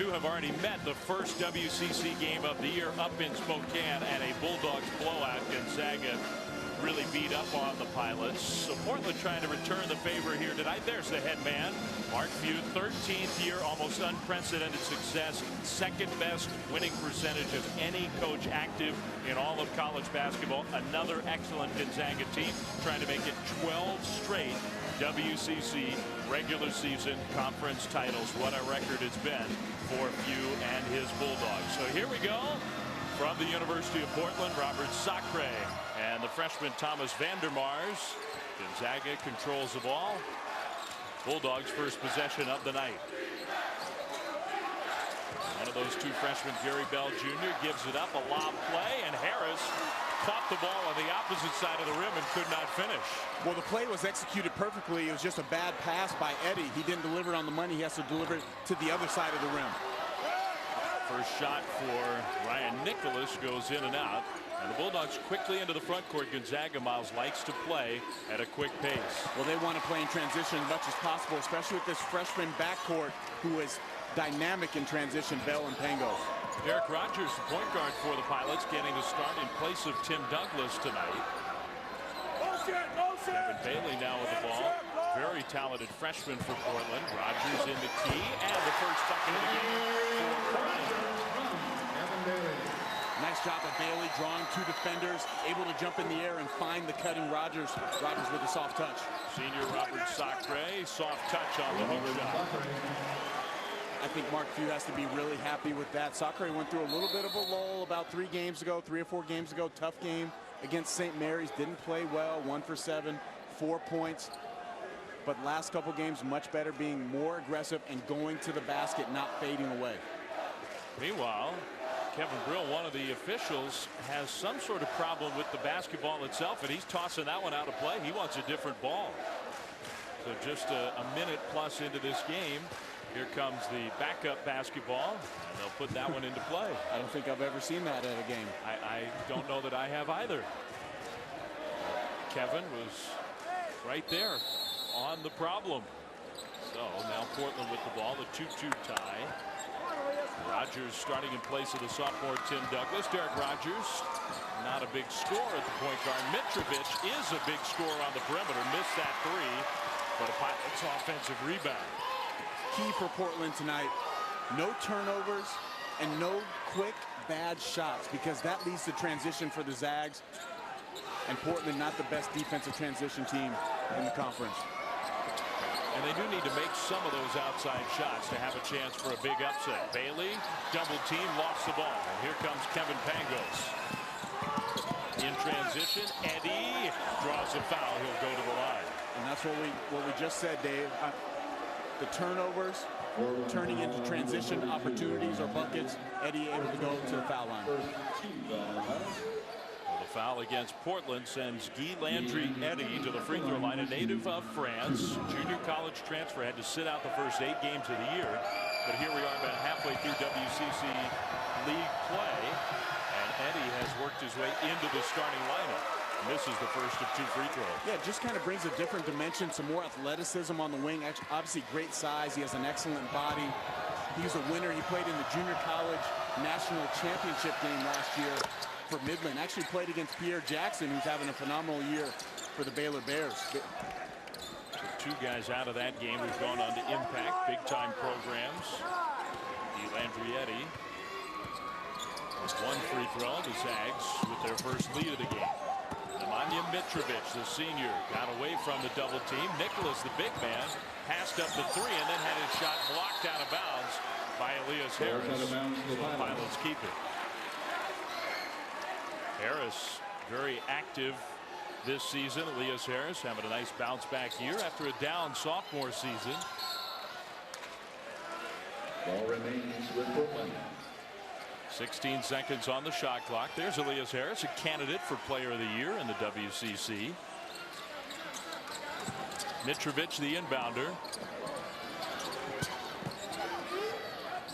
two have already met the first WCC game of the year up in Spokane, and a Bulldogs blowout. Gonzaga really beat up on the Pilots. So Portland trying to return the favor here tonight. There's the head man, Mark Few, 13th year, almost unprecedented success, second best winning percentage of any coach active in all of college basketball. Another excellent Gonzaga team trying to make it 12 straight WCC regular season conference titles. What a record it's been for Few and his Bulldogs. So here we go. From the University of Portland, Robert Sacre and the freshman Thomas Vandermars. Gonzaga controls the ball. Bulldogs first possession of the night. One of those two freshmen, Gary Bell Jr., gives it up, a lob play, and Harris caught the ball on the opposite side of the rim and could not finish. Well, the play was executed perfectly. It was just a bad pass by Eddie. He didn't deliver it on the money. He has to deliver it to the other side of the rim. First shot for Ryan Nicholas goes in and out. And the Bulldogs quickly into the front court. Gonzaga, Miles, likes to play at a quick pace. Well, they want to play in transition as much as possible, especially with this freshman backcourt who is dynamic in transition, Bell and Pango. Derek Rogers, the point guard for the Pilots, getting a start in place of Tim Douglas tonight. Kevin Bailey now with the ball. Very talented freshman for Portland. Rogers in the key, and the first bucket of the game for Portland. Nice job of Bailey drawing two defenders, able to jump in the air and find the cutting Rogers. Rogers with a soft touch. Senior Robert Sacre, soft touch on the hook shot. I think Mark Few has to be really happy with that. Sacre went through a little bit of a lull about 3 or 4 games ago. Tough game against St. Mary's. Didn't play well. 1 for 7, 4 points. But last couple games much better, being more aggressive and going to the basket, not fading away. Meanwhile, Kevin Brill, one of the officials, has some sort of problem with the basketball itself, and he's tossing that one out of play. He wants a different ball. So just a minute plus into this game, here comes the backup basketball, and they'll put that one into play. I don't think I've ever seen that at a game. I don't know that I have either. Kevin was right there on the problem. So now Portland with the ball, the 2-2 tie. Rogers starting in place of the sophomore Tim Douglas. Derek Rogers, not a big score at the point guard. Mitrovic is a big scorer on the perimeter. Missed that 3, but a Pilots offensive rebound. Key for Portland tonight, no turnovers and no quick bad shots, because that leads to transition for the Zags. And Portland not the best defensive transition team in the conference. And they do need to make some of those outside shots to have a chance for a big upset. Bailey, double team, lost the ball. And here comes Kevin Pangos. In transition, Eddie draws a foul. He'll go to the line. And that's what we just said, Dave. The turnovers turning into transition opportunities or buckets. Eddie able to go to the foul line. Foul against Portland sends Guy Landry Eddy to the free throw line. A native of France, junior college transfer, had to sit out the first 8 games of the year. But here we are about halfway through WCC league play, and Eddy has worked his way into the starting lineup. And this is the first of 2 free throws. Yeah, it just kind of brings a different dimension, some more athleticism on the wing. Obviously great size. He has an excellent body. He's a winner. He played in the junior college national championship game last year for Midland. Actually played against Pierre Jackson, who's having a phenomenal year for the Baylor Bears. So 2 guys out of that game who've gone on to impact big-time programs. Landry-Eddy. 1 free throw. The Zags with their first lead of the game. Nemanja Mitrovic, the senior, got away from the double team. Nicholas, the big man, passed up the 3 and then had his shot blocked out of bounds by Elias Harris. So the Pilots keep it. Harris very active this season. Elias Harris having a nice bounce back year after a down sophomore season. Ball remains with Portland. 16 seconds on the shot clock. There's Elias Harris, a candidate for player of the year in the WCC. Mitrovic, the inbounder.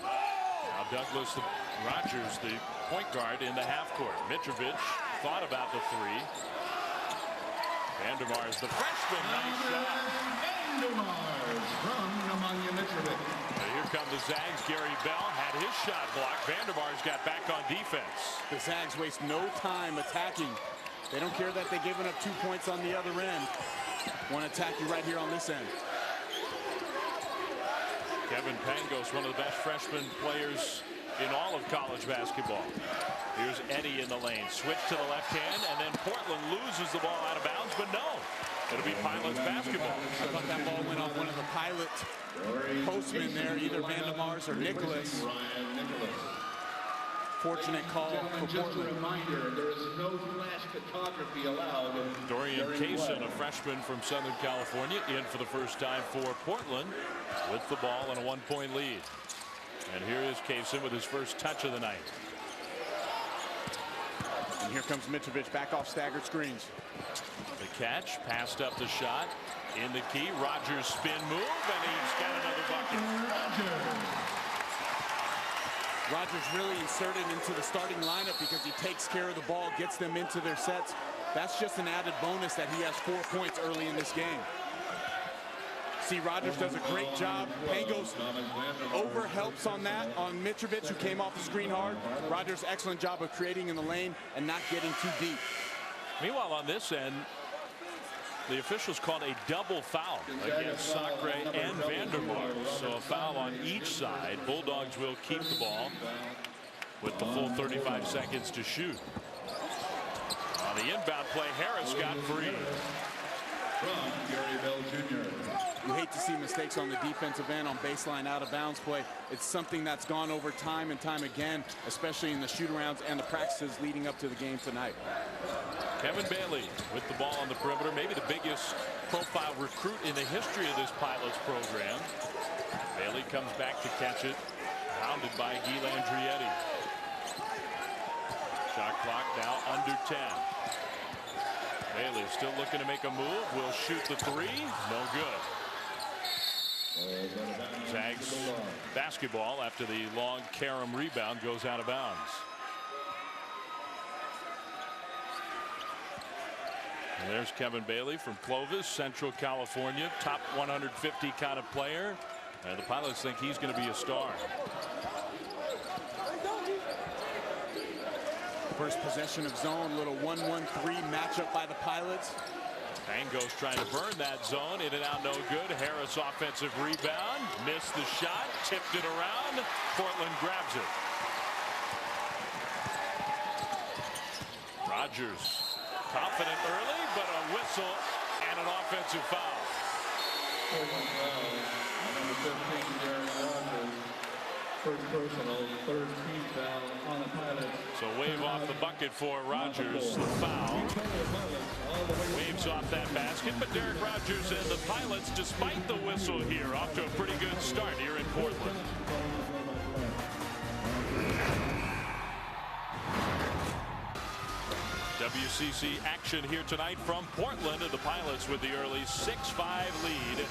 Now Douglas, Rogers, the point guard in the half court. Mitrovic thought about the 3. Vandermars, the freshman, nice shot. Vandermars from Nemanja Mitrovic. And here come the Zags. Gary Bell had his shot blocked. Vandermars got back on defense. The Zags waste no time attacking. They don't care that they've given up 2 points on the other end. Want to attack you right here on this end. Kevin Pangos, one of the best freshman players in all of college basketball. Here's Eddie in the lane. Switch to the left hand, and then Portland loses the ball out of bounds, but no. It'll be Pilots basketball. I thought that ball went off one of the Pilot postmen there, either Vandermars or Nicholas. Fortunate call for Just a Portland. reminder, there is no flash photography allowed. Dorian Kaysen, a freshman from Southern California, in for the first time for Portland with the ball and a 1-point lead. And here is Kaysen with his first touch of the night. And here comes Mitrovic back off staggered screens. The catch, passed up the shot, in the key. Rogers spin move, and he's got another bucket. Rogers really inserted into the starting lineup because he takes care of the ball, gets them into their sets. That's just an added bonus that he has 4 points early in this game. See, Rogers does a great job. Pangos over helps on that on Mitrovic, who came off the screen hard. Rogers, excellent job of creating in the lane and not getting too deep. Meanwhile, on this end, the officials called a double foul against Sacre and Vandermars. So a foul on each side. Bulldogs will keep the ball with the full 35 seconds to shoot. On the inbound play, Harris got free. From Gary Bell Jr. You hate to see mistakes on the defensive end on baseline out of bounds play. It's something that's gone over time and time again, especially in the shoot-arounds and the practices leading up to the game tonight. Kevin Bailey with the ball on the perimeter, maybe the biggest profile recruit in the history of this Pilots program. Bailey comes back to catch it, hounded by Guy Landrietti. Shot clock now under 10. Bailey still looking to make a move, will shoot the three, no good. Zags basketball after the long Karam rebound goes out of bounds. And there's Kevin Bailey from Clovis, Central California, top 150 kind of player. And the Pilots think he's going to be a star. First possession of zone, little 1-1-3 matchup by the Pilots. Pangos trying to burn that zone, in and out, no good. Harris offensive rebound, missed the shot, tipped it around. Portland grabs it. Rogers, confident early, but a whistle and an offensive foul. Number 15, Gary Rogers. First personal, third team foul on the Pilots. So wave off the bucket for Rogers, the foul. Waves off that basket, but Derek Rogers and the Pilots, despite the whistle here, off to a pretty good start here in Portland. WCC action here tonight from Portland, and the Pilots with the early 6-5 lead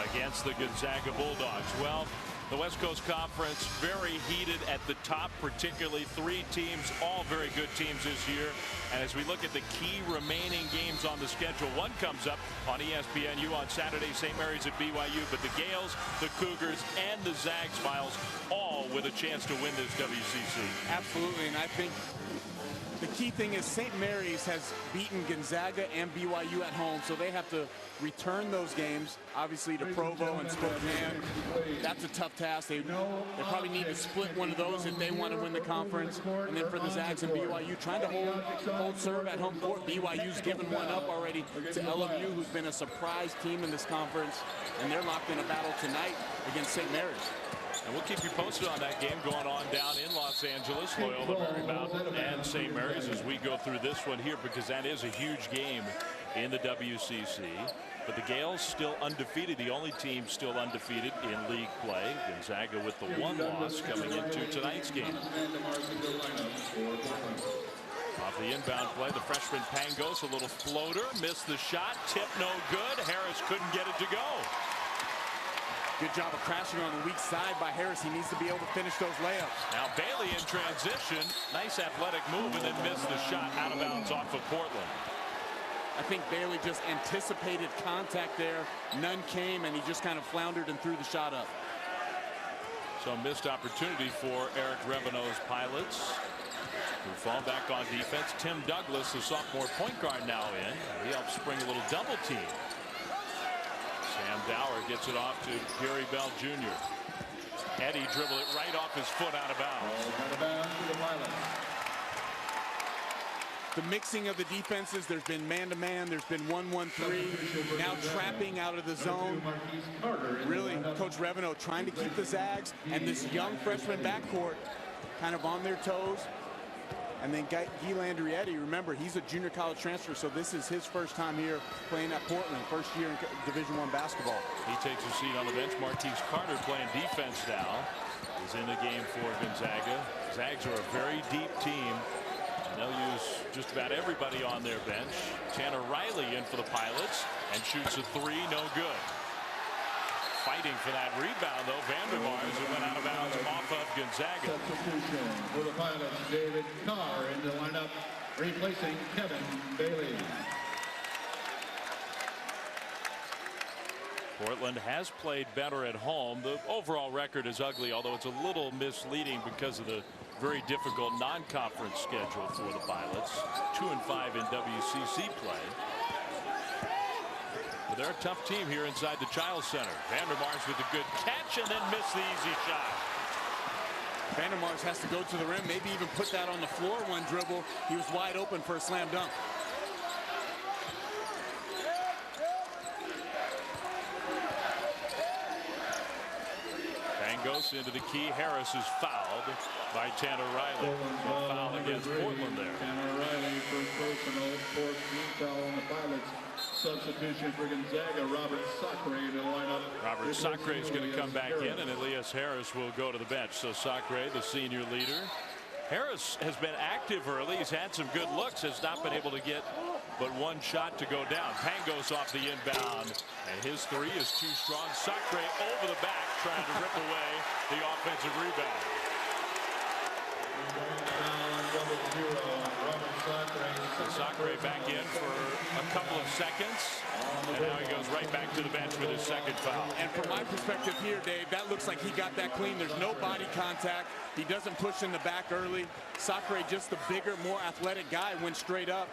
against the Gonzaga Bulldogs. Well, the West Coast Conference very heated at the top, particularly three teams, all very good teams this year. And as we look at the key remaining games on the schedule, one comes up on ESPNU on Saturday, St. Mary's at BYU, but the Gales, the Cougars, and the Zags, Miles, all with a chance to win this WCC. Absolutely, and I think the key thing is St. Mary's has beaten Gonzaga and BYU at home, so they have to return those games, obviously, to Provo and Spokane. That's a tough task. They probably need to split one of those if they want to win the conference. And then for the Zags and BYU, trying to hold serve at home court. BYU's given one up already to LMU, who's been a surprise team in this conference, and they're locked in a battle tonight against St. Mary's. And we'll keep you posted on that game going on down in Los Angeles, Loyola Marymount and St. Mary's, as we go through this one here, because that is a huge game in the WCC. But the Gales still undefeated, the only team still undefeated in league play. Gonzaga with the one loss coming into tonight's game. Off the inbound play, the freshman Pangos, a little floater, missed the shot, tip no good. Harris couldn't get it to go. Good job of crashing on the weak side by Harris. He needs to be able to finish those layups. Now Bailey in transition. Nice athletic move, and then missed the shot out of bounds off of Portland. I think Bailey just anticipated contact there. None came, and he just kind of floundered and threw the shot up. So missed opportunity for Eric Reveneau's Pilots, who fall back on defense. Tim Douglas, the sophomore point guard, now in. He helps spring a little double team. Sam Dower gets it off to Gary Bell Jr. Eddie dribble it right off his foot out of bounds. The mixing of the defenses, there's been man-to-man, there's been 1-1-3, now trapping out of the zone. Really, Coach Reveneau trying to keep the Zags and this young freshman backcourt kind of on their toes. And then Guy Landrietti, remember, he's a junior college transfer, so this is his first time here playing at Portland, first year in Division I basketball. He takes a seat on the bench. Marquise Carter playing defense now. He's in the game for Gonzaga. Zags are a very deep team. They'll use just about everybody on their bench. Tanner Riley in for the Pilots and shoots a three, no good. Fighting for that rebound, though, Vandermars, who went out of bounds off of Gonzaga. Substitution for the Pilots, David Carr in the lineup, replacing Kevin Bailey. Portland has played better at home. The overall record is ugly, although it's a little misleading because of the very difficult non-conference schedule for the Pilots. 2-5 in WCC play. But they're a tough team here inside the Chiles Center. Vandermars with a good catch and then missed the easy shot. Vandermars has to go to the rim, maybe even put that on the floor one dribble. He was wide open for a slam dunk. Pangos into the key. Harris is fouled by Tanner Riley. A foul against Portland there. Tanner Riley, first personal, fourth team foul on the Pilots. Substitution for Gonzaga, Robert Sacre in the lineup. Robert Sacre is going to come back in, and Elias Harris will go to the bench. So Sacre, the senior leader. Harris has been active early. He's had some good looks, has not been able to get but one shot to go down. Pangos off the inbound, and his three is too strong. Sacre over the back, trying to rip away the offensive rebound. Sacre back in for a couple of seconds, and now he goes right back to the bench with his second foul. And from my perspective here, Dave, that looks like he got that clean. There's no body contact. He doesn't push in the back early. Sacre, just the bigger, more athletic guy, went straight up.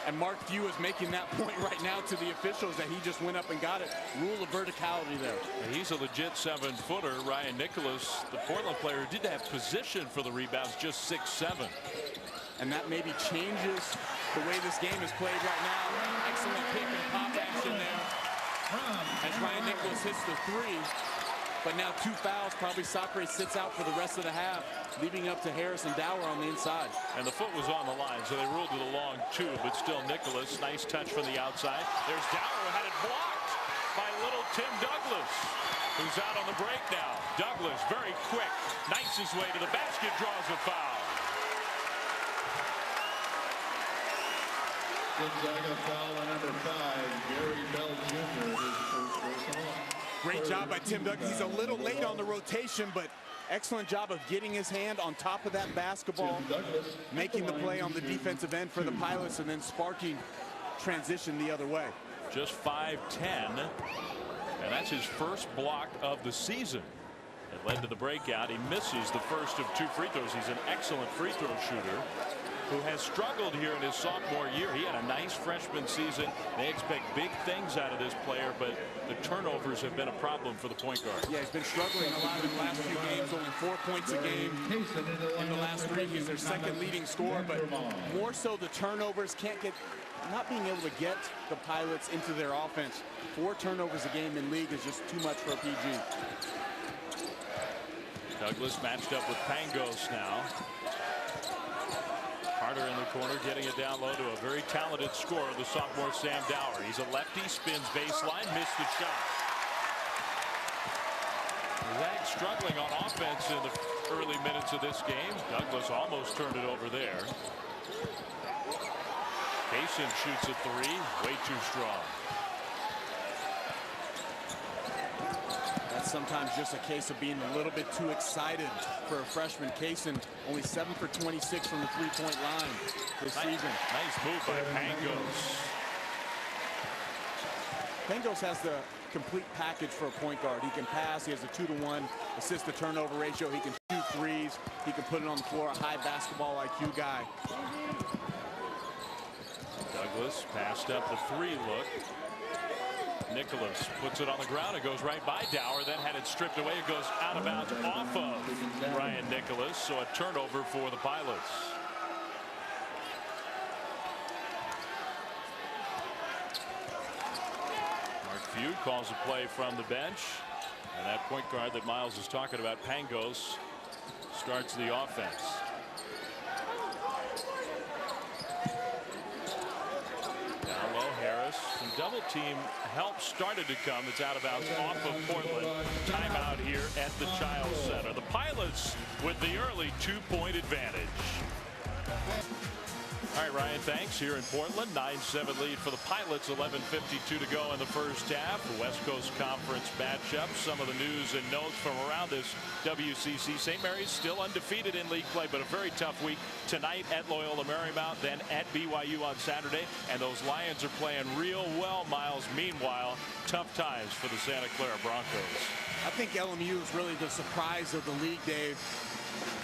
And Mark Few is making that point right now to the officials that he just went up and got it. Rule of verticality there. And he's a legit 7-footer. Ryan Nicholas, the Portland player, did have position for the rebounds, just 6'7". And that maybe changes the way this game is played right now. Excellent pick and pop action there as Ryan Nicholas hits the three. But now 2 fouls. Probably Sacre sits out for the rest of the half, leaving up to Harris and Dower on the inside. And the foot was on the line, so they ruled it a long two, but still Nicholas. Nice touch from the outside. There's Dower who had it blocked by little Tim Douglas, who's out on the break now. Douglas, very quick, knifes his way to the basket, draws a foul. Gonzaga foul on number 5, Gary Bell Jr. His first personal. Great job by Tim Douglas. He's a little late on the rotation, but excellent job of getting his hand on top of that basketball, making the play on the defensive end for the Pilots, and then sparking transition the other way. Just 5'10", and that's his first block of the season. It led to the breakout. He misses the first of 2 free throws. He's an excellent free throw shooter who has struggled here in his sophomore year. He had a nice freshman season. They expect big things out of this player, but the turnovers have been a problem for the point guard. Yeah, he's been struggling a lot in the last few games, only 4 points a game in the last 3. He's their second leading scorer, but more so the turnovers not being able to get the Pilots into their offense. 4 turnovers a game in league is just too much for a PG. Douglas matched up with Pangos now. Carter in the corner, getting it down low to a very talented scorer, the sophomore Sam Dower. He's a lefty, spins baseline, missed the shot. Zags struggling on offense in the early minutes of this game. Douglas almost turned it over there. Kaysen shoots a 3, way too strong. That's sometimes just a case of being a little bit too excited for a freshman. Kaysen only 7 for 26 from the three-point line this season. Nice move by Pangos. Pangos has the complete package for a point guard. He can pass. He has a 2-to-1 assist-to-turnover ratio. He can shoot threes. He can put it on the floor. A high basketball IQ guy. Douglas passed up the three look. Nicholas puts it on the ground. It goes right by Dower, then had it stripped away. It goes out of bounds off of Ryan Nicholas. So a turnover for the Pilots. Mark Few calls a play from the bench. And that point guard that Miles is talking about, Pangos, starts the offense. Down low, Harris. Some double team help started to come. It's out of bounds off of Portland. Timeout here at the Chiles Center. The Pilots with the early 2-point advantage. All right, Ryan, thanks. Here in Portland, 9-7 lead for the Pilots, 11:52 to go in the first half. The West Coast Conference matchup. Some of the news and notes from around this WCC. St. Mary's still undefeated in league play, but a very tough week tonight at Loyola Marymount, then at BYU on Saturday. And those Lions are playing real well, Miles. Meanwhile, tough times for the Santa Clara Broncos. I think LMU is really the surprise of the league, Dave.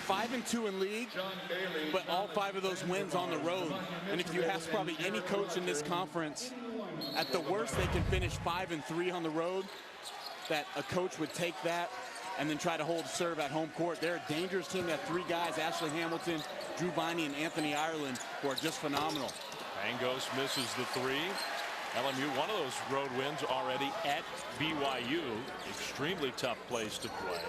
5-2 in league, but all 5 of those wins on the road. And if you ask probably any coach in this conference, at the worst they can finish 5-3 on the road, that a coach would take that and then try to hold serve at home court. They're a dangerous team. They have 3 guys, Ashley Hamilton, Drew Viney, and Anthony Ireland, who are just phenomenal. Pangos misses the 3. LMU, one of those road wins already at BYU. Extremely tough place to play.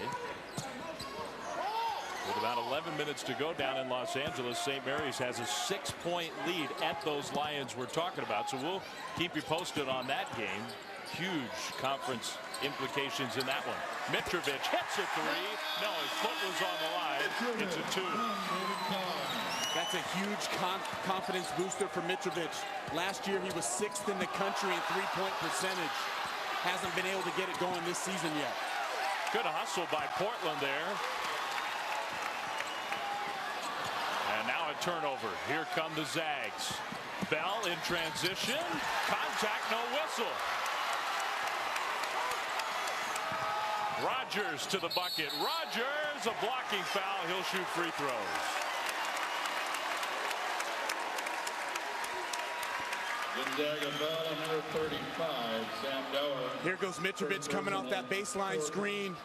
With about 11 minutes to go down in Los Angeles, St. Mary's has a 6-point lead at those Lions we're talking about. So we'll keep you posted on that game. Huge conference implications in that one. Mitrovic hits a 3. No, his foot was on the line. It's a 2. That's a huge confidence booster for Mitrovic. Last year he was 6th in the country in three-point percentage. Hasn't been able to get it going this season yet. Good hustle by Portland there. And now a turnover. Here come the Zags. Bell in transition. Contact, no whistle. Rogers to the bucket. Rogers, a blocking foul. He'll shoot free throws. Gonzaga foul on number 35, Sam Dower. Here goes Mitrovic coming off that baseline screen.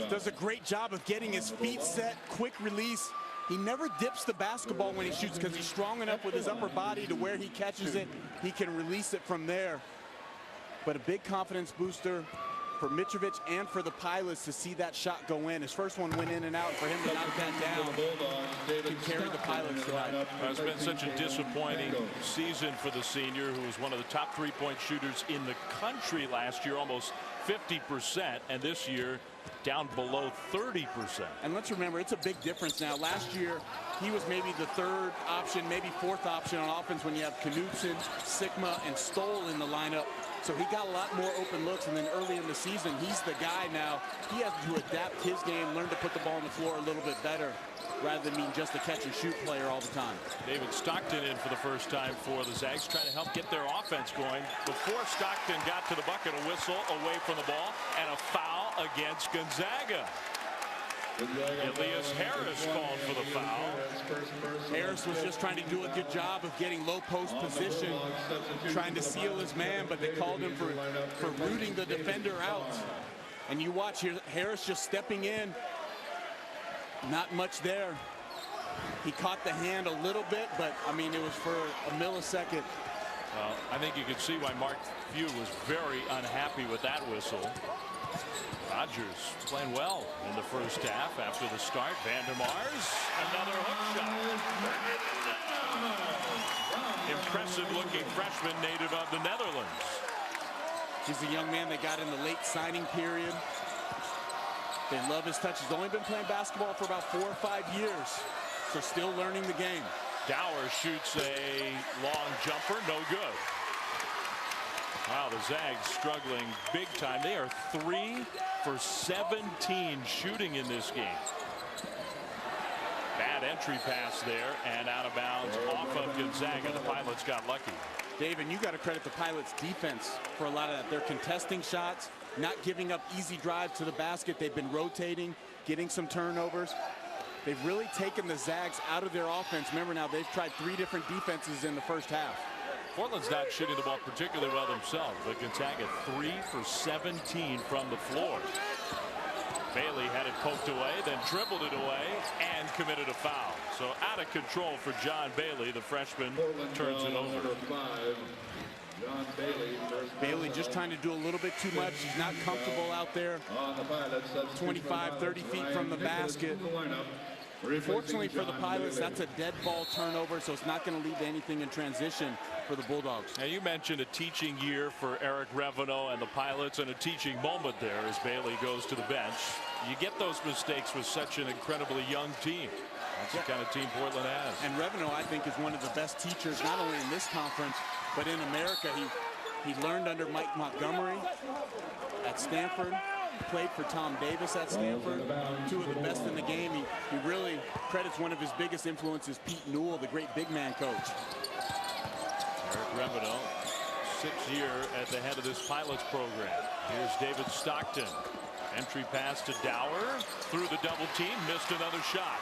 Does a great job of getting his feet set, quick release. He never dips the basketball when he shoots because he's strong enough with his upper body to where he catches it, he can release it from there. But a big confidence booster for Mitrovic and for the Pilots to see that shot go in. His first one went in and out, and for him to knock that down can carry the Pilots tonight. It's been such a disappointing season for the senior, who was one of the top three-point shooters in the country last year, almost 50%, and this year down below 30%. And let's remember, it's a big difference now. Last year, he was maybe the 3rd option, maybe 4th option on offense when you have Knudsen, Sigma, and Stoll in the lineup. So he got a lot more open looks, and then early in the season, he's the guy now. He has to adapt his game, learn to put the ball on the floor a little bit better, rather than being just a catch-and-shoot player all the time. David Stockton in for the first time for the Zags, trying to help get their offense going. Before Stockton got to the bucket, a whistle away from the ball, and a foul against Gonzaga. Elias Harris called for the foul. Harris was just trying to do a good job of getting low post position, trying to seal his man, but they called him for rooting the defender out. And you watch here, Harris just stepping in. Not much there. He caught the hand a little bit, but I mean, it was for a millisecond. Well, I think you could see why Mark Few was very unhappy with that whistle. Rogers playing well in the first half after the start. Vandermars, another hook shot. Impressive looking freshman, native of the Netherlands. He's a young man they got in the late signing period. They love his touch. He's only been playing basketball for about 4 or 5 years, so still learning the game. Dower shoots a long jumper, no good. Wow, the Zags struggling big time. They are 3 for 17 shooting in this game. Bad entry pass there and out of bounds off of Gonzaga. The Pilots got lucky. Dave, and you got to credit the Pilots defense for a lot of that. They're contesting shots, not giving up easy drives to the basket. They've been rotating, getting some turnovers. They've really taken the Zags out of their offense. Remember now, they've tried 3 different defenses in the first half. Portland's not shooting the ball particularly well themselves, but Gonzaga 3 for 17 from the floor. Bailey had it poked away, then dribbled it away and committed a foul. So out of control for John Bailey. The freshman turns it over. Number 5, John Bailey. Bailey just trying to do a little bit too much. He's not comfortable out there. On the Pilots, 25, 30 feet from the basket. Fortunately for the Pilots, that's a dead ball turnover, so it's not going to lead to anything in transition for the Bulldogs. Now, you mentioned a teaching year for Eric Reveno and the Pilots, and a teaching moment there as Bailey goes to the bench. You get those mistakes with such an incredibly young team. That's the kind of team Portland has. And Reveno, I think, is one of the best teachers, not only in this conference, but in America. He learned under Mike Montgomery at Stanford. Played for Tom Davis at Stanford, 2 of the best in the game. He really credits one of his biggest influences, Pete Newell, the great big man coach. Eric Reveno, 6th year at the head of this Pilots program. Here's David Stockton. Entry pass to Dower, through the double team, missed another shot.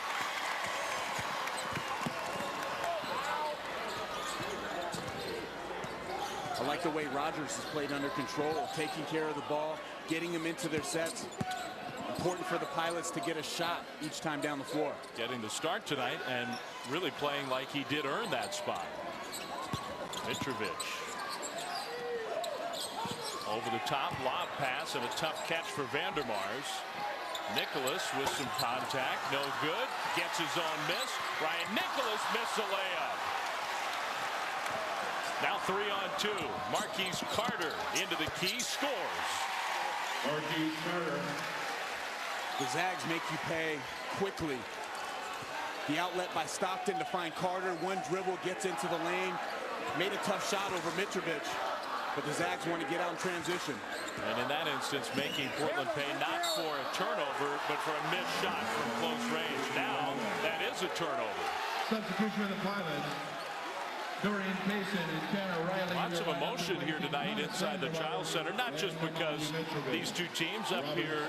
I like the way Rogers has played under control, taking care of the ball, getting them into their sets. Important for the Pilots to get a shot each time down the floor. Getting the start tonight and really playing like he did earn that spot. Mitrovic. Over the top, lob pass and a tough catch for Vandermars. Nicholas with some contact, no good. Gets his own miss. Ryan Nicholas missed a layup. Now 3-on-2. Marquise Carter into the key, scores. Marquise Carter. The Zags make you pay quickly. The outlet by Stockton to find Carter. One dribble, gets into the lane. Made a tough shot over Mitrovic. But the Zags want to get out in transition. And in that instance, making Portland pay not for a turnover, but for a missed shot from close range. Now, that is a turnover. Substitution of the Pilots. Dorian Payson and Tanner Riley. Lots of emotion here tonight inside the Child Center, not just because these 2 teams up here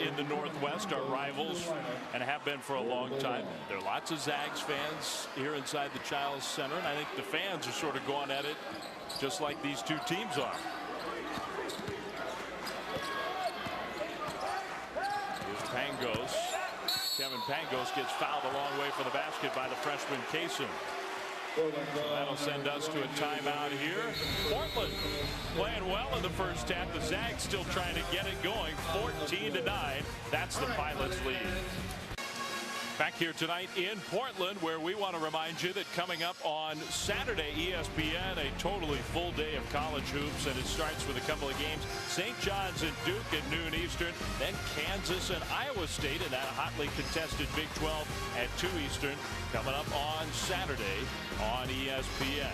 in the Northwest are rivals and have been for a long time. There are lots of Zags fans here inside the Child Center, and I think the fans are sort of going at it just like these 2 teams are. Here's Pangos. Kevin Pangos gets fouled a long way from the basket by the freshman Kaysen. So that'll send us to a timeout here. Portland playing well in the first half. The Zags still trying to get it going. 14-9. That's the Pilots' lead. Back here tonight in Portland, where we want to remind you that coming up on Saturday, ESPN, a totally full day of college hoops, and it starts with a couple of games. St. John's and Duke at noon Eastern, then Kansas and Iowa State in that hotly contested Big 12 at 2 Eastern, coming up on Saturday on ESPN.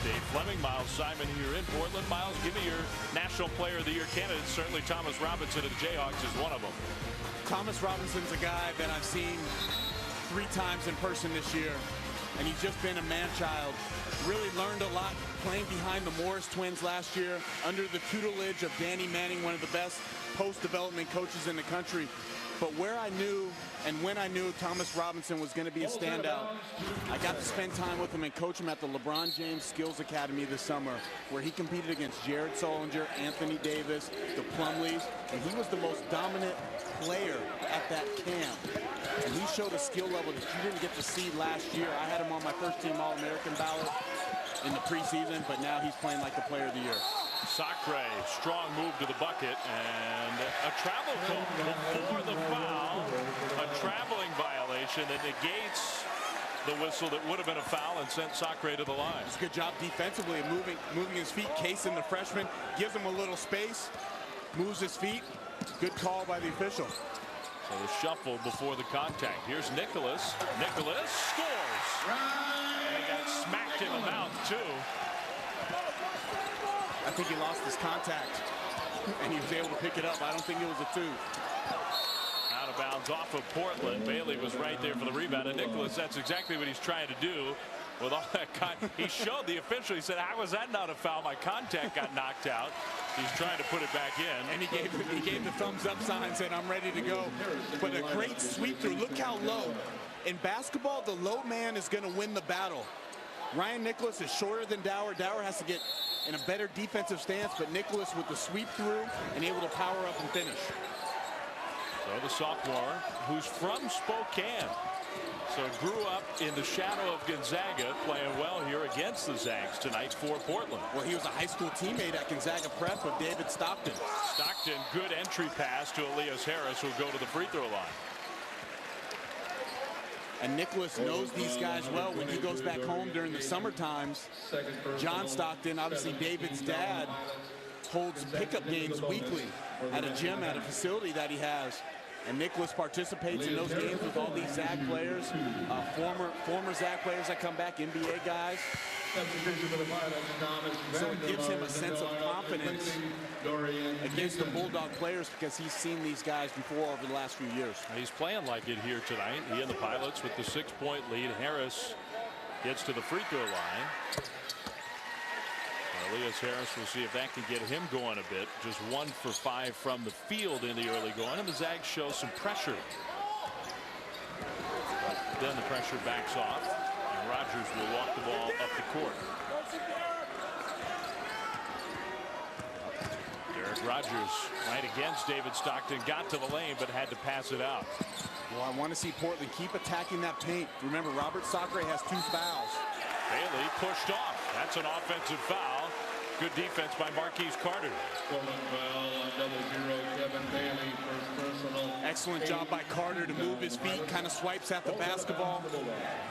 Dave Fleming, Miles Simon here in Portland. Miles, give me your National Player of the Year candidates. Certainly Thomas Robinson of the Jayhawks is one of them. Thomas Robinson's a guy that I've seen 3 times in person this year, and he's just been a man-child. Really learned a lot playing behind the Morris twins last year under the tutelage of Danny Manning, one of the best post-development coaches in the country. But where I knew and when I knew Thomas Robinson was going to be a standout, I got to spend time with him and coach him at the LeBron James Skills Academy this summer, where he competed against Jared Solinger, Anthony Davis, the Plumlees, and he was the most dominant player at that camp. And he showed a skill level that you didn't get to see last year. I had him on my first-team All-American ballot in the preseason, but now he's playing like the Player of the Year. Sacre, strong move to the bucket, and a travel call before the foul. A traveling violation that negates the whistle that would have been a foul and sent Sacre to the line. It's a good job defensively of moving his feet. Kaysen, the freshman, gives him a little space, moves his feet. Good call by the official. So the shuffle before the contact. Here's Nicholas. Nicholas scores. And he got smacked in the mouth, too. I think he lost his contact, and he was able to pick it up. I don't think it was a 2. Out of bounds off of Portland. Bailey was right there for the rebound. And Nicholas, that's exactly what he's trying to do. With all that, he showed the official. He said, "How was that not a foul? My contact got knocked out." He's trying to put it back in. And he gave the thumbs up sign, said, "I'm ready to go." But a great sweep through. Look how low. In basketball, the low man is going to win the battle. Ryan Nicholas is shorter than Dower. Dower has to get in a better defensive stance, but Nicholas with the sweep through and able to power up and finish. So the sophomore, who's from Spokane, so grew up in the shadow of Gonzaga, playing well here against the Zags tonight for Portland. Well, he was a high school teammate at Gonzaga Prep with David Stockton. Stockton, good entry pass to Elias Harris, who'll go to the free throw line. And Nicholas knows these guys well when he goes back home during the summer times. John Stockton, obviously David's dad, holds pickup games weekly at a gym at a facility that he has. And Nicholas participates in those games with all these Zag players, former Zag players that come back, NBA guys. So it gives him a sense of confidence against the Bulldog players because he's seen these guys before over the last few years. He's playing like it here tonight. He and the Pilots with the 6-point lead. Harris gets to the free throw line. Elias Harris, we'll see if that can get him going a bit. Just 1 for 5 from the field in the early going, and the Zags show some pressure. But then the pressure backs off, and Rogers will walk the ball up the court. Derek Rogers right against David Stockton, got to the lane, but had to pass it out. Well, I want to see Portland keep attacking that paint. Remember, Robert Sacre has 2 fouls. Bailey pushed off. That's an offensive foul. Good defense by Marquise Carter. Excellent job by Carter to move his feet, kind of swipes at the basketball.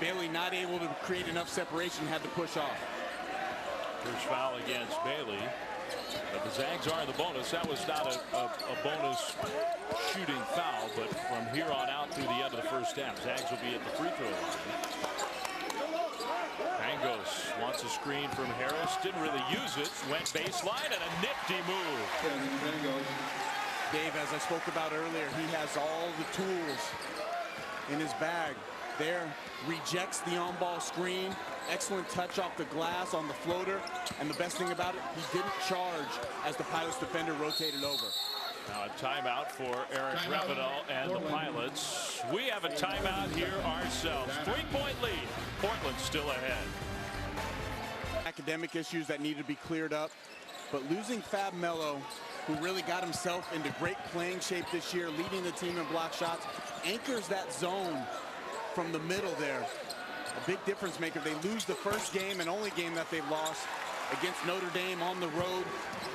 Bailey not able to create enough separation, had to push off. First foul against Bailey. But the Zags are in the bonus. That was not a bonus shooting foul, but from here on out through the end of the first half, Zags will be at the free throw line. Pangos wants a screen from Harris. Didn't really use it. Went baseline and a nifty move. Dave, as I spoke about earlier, he has all the tools in his bag. There, rejects the on-ball screen. Excellent touch off the glass on the floater. And the best thing about it, he didn't charge as the Pilots defender rotated over. Now a timeout for Eric Revenel and the Pilots. We have a timeout here ourselves. 3-point lead. Portland still ahead. Academic issues that need to be cleared up. But losing Fab Melo, who really got himself into great playing shape this year, leading the team in block shots, anchors that zone from the middle there. A big difference maker. They lose the first game and only game that they've lost against Notre Dame on the road.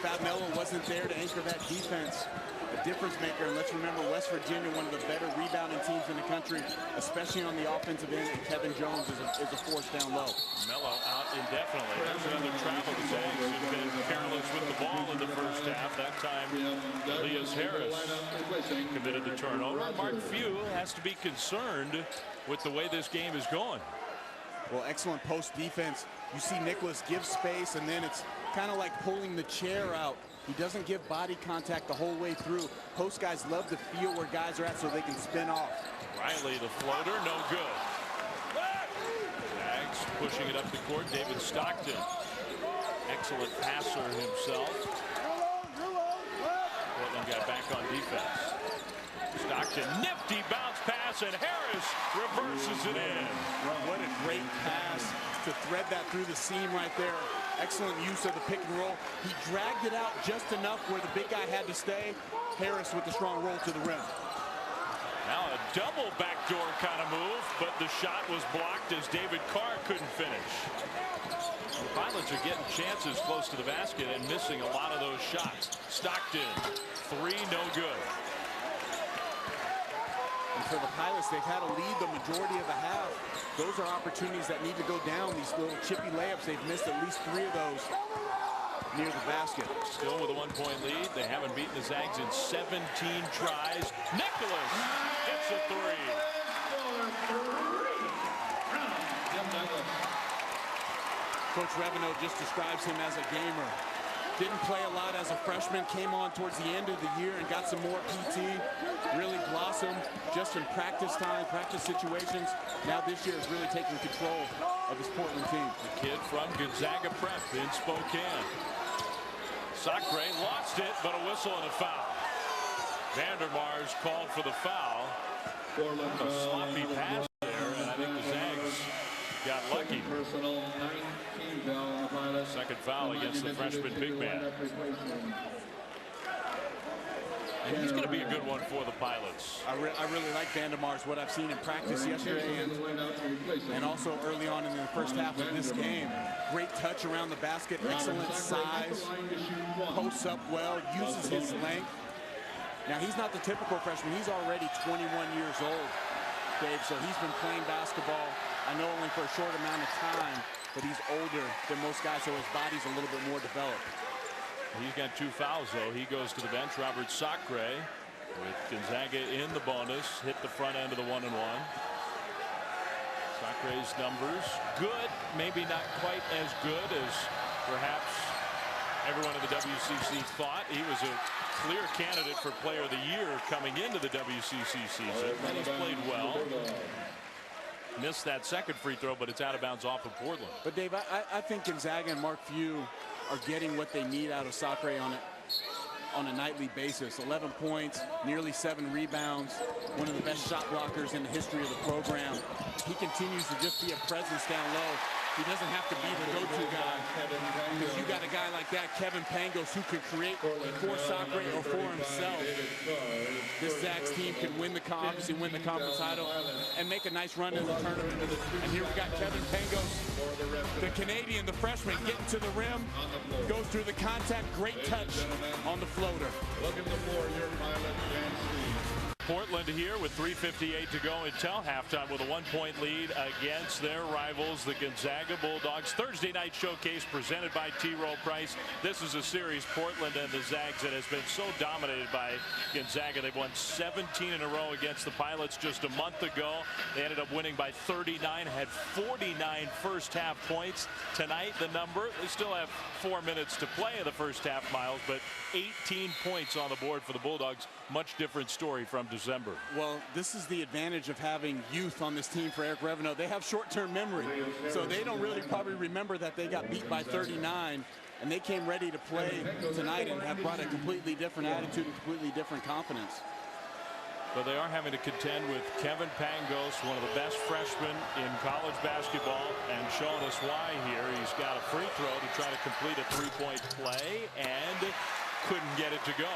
Fab Melo wasn't there to anchor that defense. A difference maker. And let's remember, West Virginia, one of the better rebounding teams in the country, especially on the offensive end. And Kevin Jones is a force down low. Melo out indefinitely. There's another travel. The Zags have been careless with the ball in the first half. That time, Elias Harris committed the turnover. Mark Few has to be concerned with the way this game is going. Well, excellent post defense. You see Nicholas give space, and then it's kind of like pulling the chair out. He doesn't give body contact the whole way through. Post guys love to feel where guys are at so they can spin off. Riley, the floater, no good. Zags pushing it up the court. David Stockton, excellent passer himself. Portland got back on defense. Stockton, nifty bounce pass, and Harris reverses it in. What a great pass to thread that through the seam right there. Excellent use of the pick and roll. He dragged it out just enough where the big guy had to stay. Harris with the strong roll to the rim. Now a double backdoor kind of move, but the shot was blocked as David Carr couldn't finish. The Pilots are getting chances close to the basket and missing a lot of those shots. Stockton, 3, no good. And for the Pilots, they've had a lead the majority of the half. Those are opportunities that need to go down. These little chippy layups, they've missed at least 3 of those near the basket. Still with a 1-point lead. They haven't beaten the Zags in 17 tries. Nicholas hits a 3. Coach Revenel just describes him as a gamer. Didn't play a lot as a freshman, came on towards the end of the year and got some more PT, really blossomed just in practice time, practice situations. Now this year is really taking control of his Portland team. The kid from Gonzaga Prep in Spokane. Sacre lost it, but a whistle and a foul. Vandermars called for the foul. A sloppy pass there, and I think the Zags got lucky. Second foul against the freshman big man. And he's going to be a good one for the Pilots. I really like Vandermars, what I've seen in practice yesterday and also early on in the first half of this game. Great touch around the basket, excellent size, posts up well, uses his length. Now, he's not the typical freshman. He's already 21 years old, Dave, so he's been playing basketball, I know only for a short amount of time, but he's older than most guys, so his body's a little bit more developed. He's got 2 fouls, though. He goes to the bench. Robert Sacre with Gonzaga in the bonus. Hit the front end of the 1-and-1. Sacre's numbers good, maybe not quite as good as perhaps everyone in the WCC thought. He was a clear candidate for Player of the Year coming into the WCC season. And he's played well. Missed that second free throw, but it's out of bounds off of Portland. But Dave, I think Gonzaga and Mark Few are getting what they need out of Sacre on a nightly basis. 11 points, nearly 7 rebounds, one of the best shot blockers in the history of the program. He continues to just be a presence down low. He doesn't have to be the go-to guy, because you got a guy like that, Kevin Pangos, who can create for Sacre or for himself. This Zags team can obviously win the conference title and make a nice run in the tournament. And here we got Kevin Pangos, the Canadian, the freshman, getting to the rim, goes through the contact, great touch on the floater. Welcome to more your Pilot Fan Steve. Portland here with 3:58 to go until halftime with a 1-point lead against their rivals, the Gonzaga Bulldogs. Thursday night showcase presented by T. Rowe Price. This is a series, Portland and the Zags, that has been so dominated by Gonzaga. They've won 17 in a row against the Pilots just a month ago. They ended up winning by 39, had 49 first half points. Tonight, the number, they still have 4 minutes to play in the first half, Miles, but 18 points on the board for the Bulldogs. Much different story from December. Well, this is the advantage of having youth on this team for Eric Reveneau. They have short-term memory, so they don't really probably remember that they got beat by 39, and they came ready to play tonight and have brought a completely different attitude and completely different confidence. But they are having to contend with Kevin Pangos, one of the best freshmen in college basketball, and showing us why here. He's got a free throw to try to complete a 3-point play and couldn't get it to go.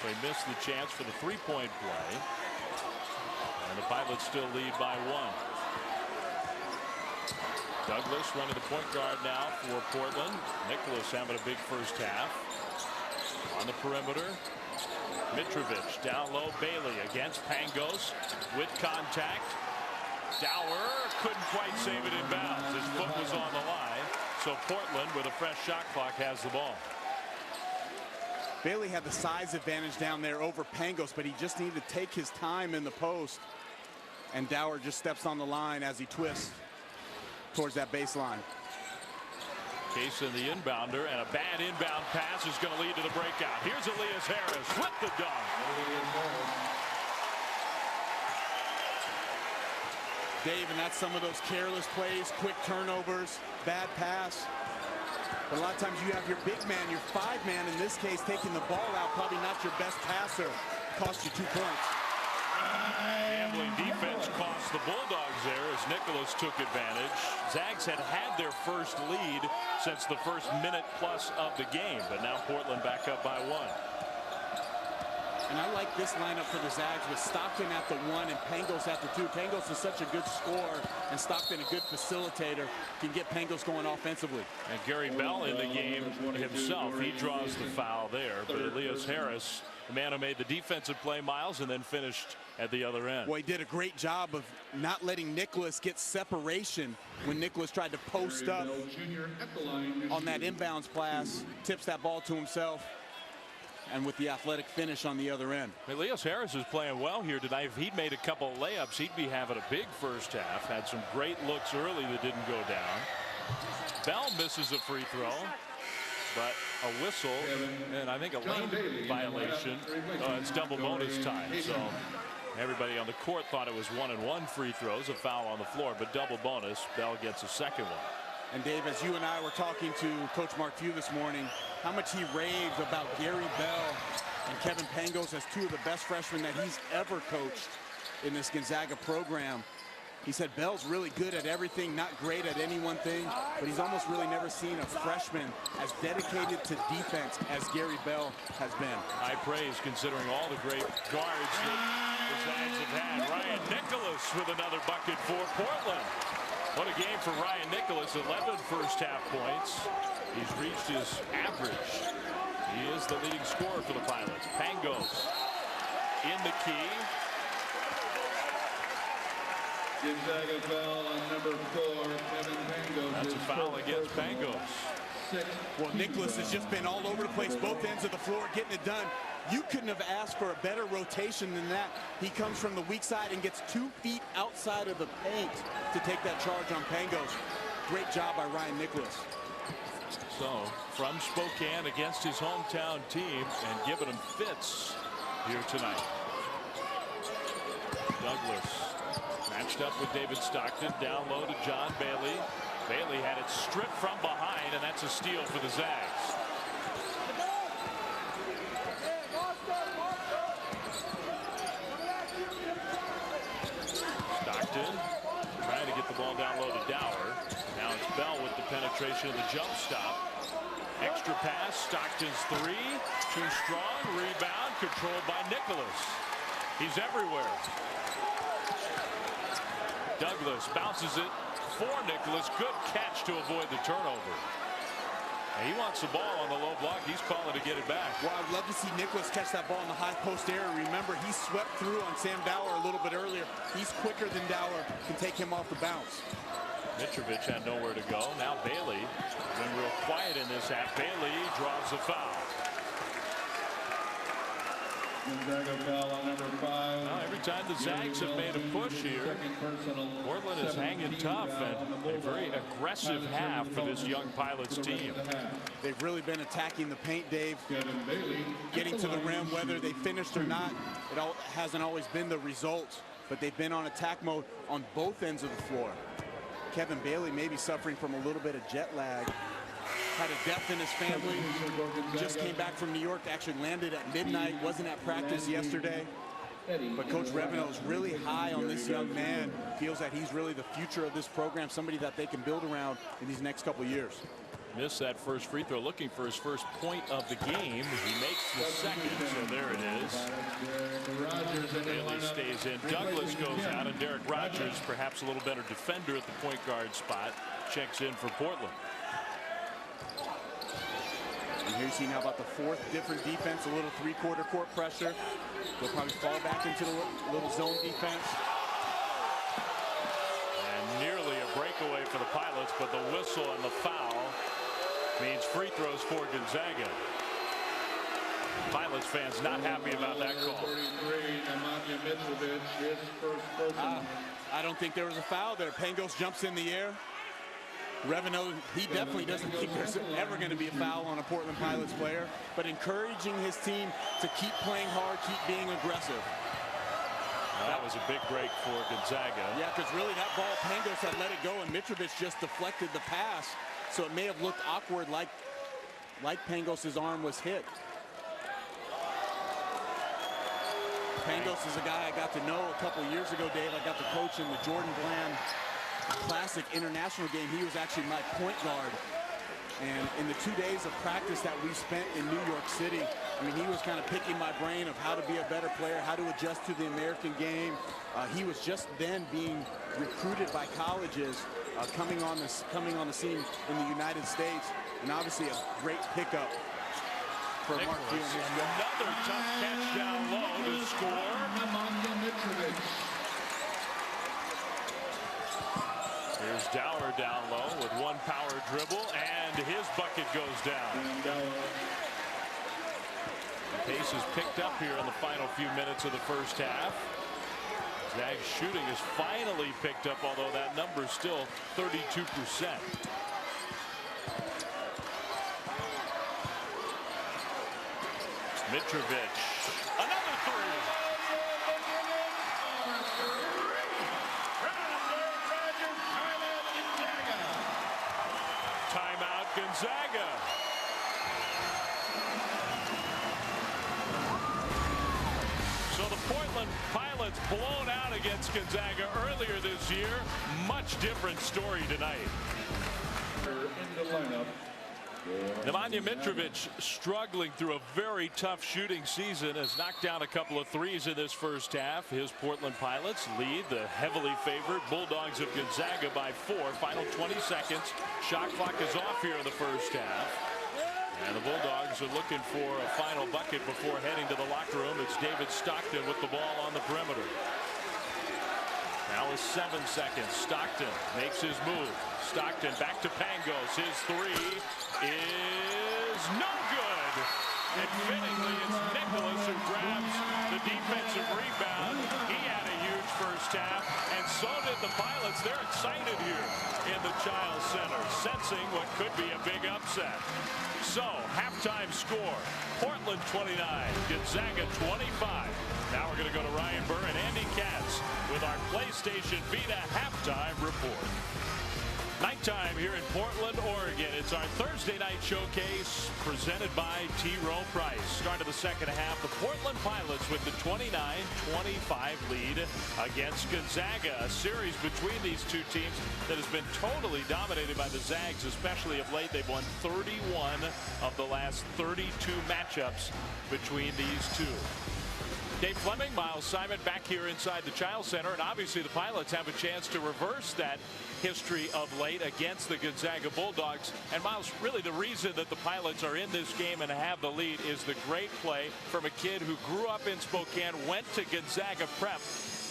They missed the chance for the 3-point play. And the Pilots still lead by 1. Douglas running the point guard now for Portland. Nicholas having a big first half. On the perimeter, Mitrovic down low. Bailey against Pangos with contact. Dower couldn't quite save it in bounds. His foot was on the line. So Portland, with a fresh shot clock, has the ball. Bailey had the size advantage down there over Pangos, but he just needed to take his time in the post. And Dower just steps on the line as he twists towards that baseline. Case in the inbounder, and a bad inbound pass is going to lead to the breakout. Here's Elias Harris with the dunk. Dave, and that's some of those careless plays, quick turnovers, bad pass. But a lot of times you have your big man, your 5-man in this case, taking the ball out, probably not your best passer. Cost you 2 points. Gambling defense cost the Bulldogs there as Nicholas took advantage. Zags had their first lead since the first minute plus of the game, but now Portland back up by 1. And I like this lineup for the Zags with Stockton at the 1 and Pangos at the 2. Pangos is such a good scorer, and Stockton a good facilitator, can get Pangos going offensively. And Gary Bell in the game himself, he draws the foul there. But Elias Harris, the man who made the defensive play, Miles, and then finished at the other end. Well, he did a great job of not letting Nicholas get separation when Nicholas tried to post up on that inbounds pass, tips that ball to himself, and with the athletic finish on the other end. Elias Harris is playing well here tonight. If he'd made a couple of layups, he'd be having a big first half. Had some great looks early that didn't go down. Bell misses a free throw. but a whistle and I think a lane violation. It's double bonus time. So everybody on the court thought it was 1-and-1 free throws, a foul on the floor, but double bonus. Bell gets a second one. And Dave, as you and I were talking to Coach Mark Few this morning, how much he raved about Gary Bell and Kevin Pangos as two of the best freshmen that he's ever coached in this Gonzaga program. He said Bell's really good at everything, not great at any one thing, but he's almost really never seen a freshman as dedicated to defense as Gary Bell has been. High praise considering all the great guards that the Zags have had. Ryan Nicholas with another bucket for Portland. What a game for Ryan Nicholas. 11 first half points. He's reached his average. He is the leading scorer for the Pilots. Pangos in the key. Gonzaga foul on number 4, Kevin Pangos. That's a foul against Pangos. Well, Nicholas has just been all over the place, both ends of the floor, getting it done. You couldn't have asked for a better rotation than that. He comes from the weak side and gets 2 feet outside of the paint to take that charge on Pangos. Great job by Ryan Nicholas. So, from Spokane against his hometown team and giving him fits here tonight. Douglas matched up with David Stockton, down low to John Bailey. Bailey had it stripped from behind, and that's a steal for the Zags. Stockton trying to get the ball down low to Dower. Now it's Bell with the penetration of the jump stop. Extra pass, Stockton's three, too strong, rebound, controlled by Nicholas. He's everywhere. Douglas bounces it for Nicholas. Good catch to avoid the turnover. And he wants the ball on the low block. He's calling to get it back. Well, I'd love to see Nicholas catch that ball in the high post area. Remember, he swept through on Sam Dower a little bit earlier. He's quicker than Dower, can take him off the bounce. Mitrovic had nowhere to go. Now Bailey been real quiet in this half. Bailey draws the foul. Gonzaga foul on number 5. Now, every time the Zags have made a push here, Portland is hanging tough, and a very aggressive half for this young Pilots team. They've really been attacking the paint, Dave. Getting to the rim, whether they finished or not, it hasn't always been the result, but they've been on attack mode on both ends of the floor. Kevin Bailey may be suffering from a little bit of jet lag. Had a death in his family. Just came back from New York. Actually landed at midnight. Wasn't at practice yesterday. But Coach Reveno is really high on this young man. Feels that he's really the future of this program. Somebody that they can build around in these next couple of years. Missed that first free throw, looking for his first point of the game. He makes the second, so there it is. Bailey stays in. Douglas goes out, and Derek Rogers, perhaps a little better defender at the point guard spot, checks in for Portland. And here you see now about the 4th different defense, a little 3-quarter court pressure. They'll probably fall back into the little zone defense. And nearly a breakaway for the Pilots, but the whistle and the foul means free throws for Gonzaga. Pilots fans not happy about that call. I don't think there was a foul there. Pangos jumps in the air. Reveno, he definitely doesn't think there's ever going to be a foul on a Portland Pilots player, but encouraging his team to keep playing hard, keep being aggressive. That was a big break for Gonzaga. Yeah, because really that ball, Pangos had let it go, and Mitrovic just deflected the pass, so it may have looked awkward, like Pangos' arm was hit. Pangos is a guy I got to know a couple years ago, Dave. I got to coach in the Jordan Bland Classic International game. He was actually my point guard. And in the 2 days of practice that we spent in New York City, I mean, he was kind of picking my brain of how to be a better player, how to adjust to the American game. He was just then being recruited by colleges, coming on the scene in the United States, and obviously a great pickup for Mark Few. Another tough catch down low to score. Here's Dower down low with one power dribble, and his bucket goes down. The pace is picked up here in the final few minutes of the first half. Zags shooting is finally picked up, although that number is still 32%. Mitrovic, another three. Timeout, Gonzaga. So the Portland Pilots blown out against Gonzaga earlier this year. Much different story tonight. In the lineup. Nemanja Mitrovic struggling through a very tough shooting season, has knocked down a couple of threes in this first half. His Portland Pilots lead the heavily favored Bulldogs of Gonzaga by 4. Final 20 seconds. Shot clock is off here in the first half. And the Bulldogs are looking for a final bucket before heading to the locker room. It's David Stockton with the ball on the perimeter. Now with 7 seconds. Stockton makes his move. Stockton back to Pangos. His three is no good. And fittingly, it's Nicholas who grabs the defensive rebound. He had a huge first half, and so did the Pilots. They're excited here in the Chiles Center, sensing what could be a big upset. So, halftime score, Portland 29, Gonzaga 25. Now we're going to go to Ryan Burr and Andy Katz with our PlayStation Vita halftime report. Nighttime here in Portland, Oregon. It's our Thursday night showcase presented by T. Rowe Price. Start of the second half, the Portland Pilots with the 29-25 lead against Gonzaga. A series between these two teams that has been totally dominated by the Zags, especially of late. They've won 31 of the last 32 matchups between these two. Dave Fleming, Miles Simon back here inside the Chiles Center, and obviously the Pilots have a chance to reverse that history of late against the Gonzaga Bulldogs. And Miles, really the reason that the Pilots are in this game and have the lead is the great play from a kid who grew up in Spokane, went to Gonzaga Prep,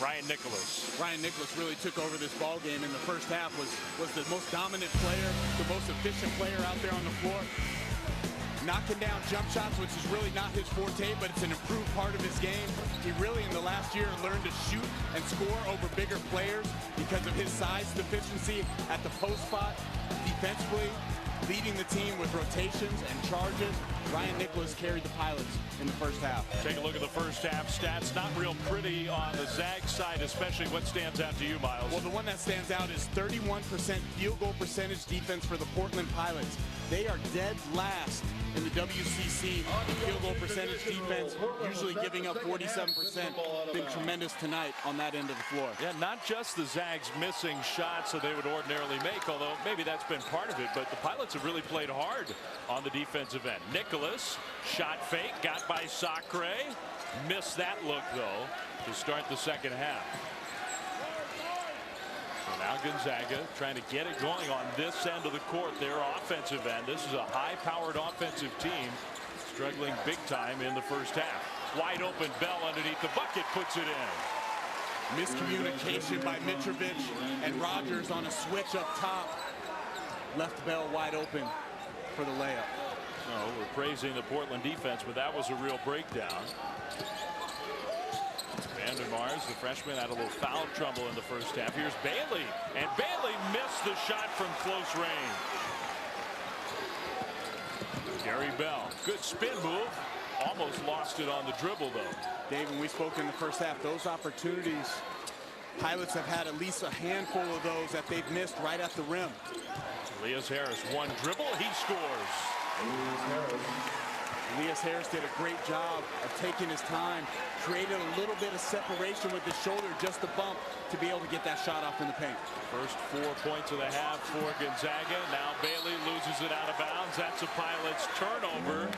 Ryan Nicholas. Ryan Nicholas really took over this ball game in the first half, was the most dominant player, the most efficient player out there on the floor. Knocking down jump shots, which is really not his forte, but it's an improved part of his game. He really, in the last year, learned to shoot and score over bigger players because of his size deficiency at the post spot. Defensively, leading the team with rotations and charges. Ryan Nicholas carried the Pilots in the first half. Take a look at the first half stats. Not real pretty on the Zag side, especially. What stands out to you, Miles? Well, the one that stands out is 31% field goal percentage defense for the Portland Pilots. They are dead last in the WCC in field goal percentage defense, usually giving up 47%. Been tremendous tonight on that end of the floor. Yeah, not just the Zags missing shots that they would ordinarily make, although maybe that's been part of it, but the Pilots have really played hard on the defensive end. Nicholas, shot fake, got by Sacre. Missed that look, though, to start the second half. So now Gonzaga trying to get it going on this end of the court, their offensive end. This is a high-powered offensive team struggling big time in the first half. Wide open, Bell underneath the bucket, puts it in. Miscommunication by Mitrovic and Rogers on a switch up top. Left Bell wide open for the layup. So we're praising the Portland defense, but that was a real breakdown. Vandermars, the freshman, had a little foul trouble in the first half. Here's Bailey, and Bailey missed the shot from close range. Gary Bell, good spin move. Almost lost it on the dribble, though. Dave, when we spoke in the first half, those opportunities, Pilots have had at least a handful of those that they've missed right at the rim. Elias Harris, one dribble, he scores. Elias Harris did a great job of taking his time, created a little bit of separation with his shoulder, just a bump, to be able to get that shot off in the paint. First 4 points of the half for Gonzaga. Now Bailey loses it out of bounds. That's a Pilots turnover.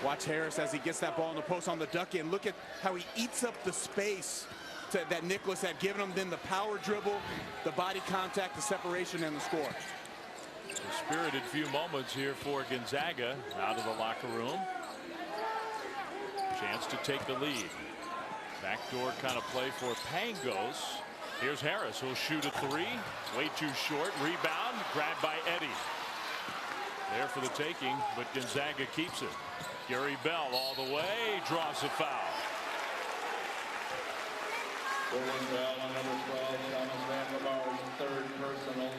Watch Harris as he gets that ball in the post on the duck in. Look at how he eats up the space that Nicholas had given him. Then the power dribble, the body contact, the separation, and the score. A spirited few moments here for Gonzaga out of the locker room. Chance to take the lead. Backdoor kind of play for Pangos. Here's Harris, who'll shoot a three. Way too short. Rebound, grabbed by Eddie. There for the taking, but Gonzaga keeps it. Gary Bell all the way, draws a foul. Foul on number 12, Thomas Vandermars, third personal.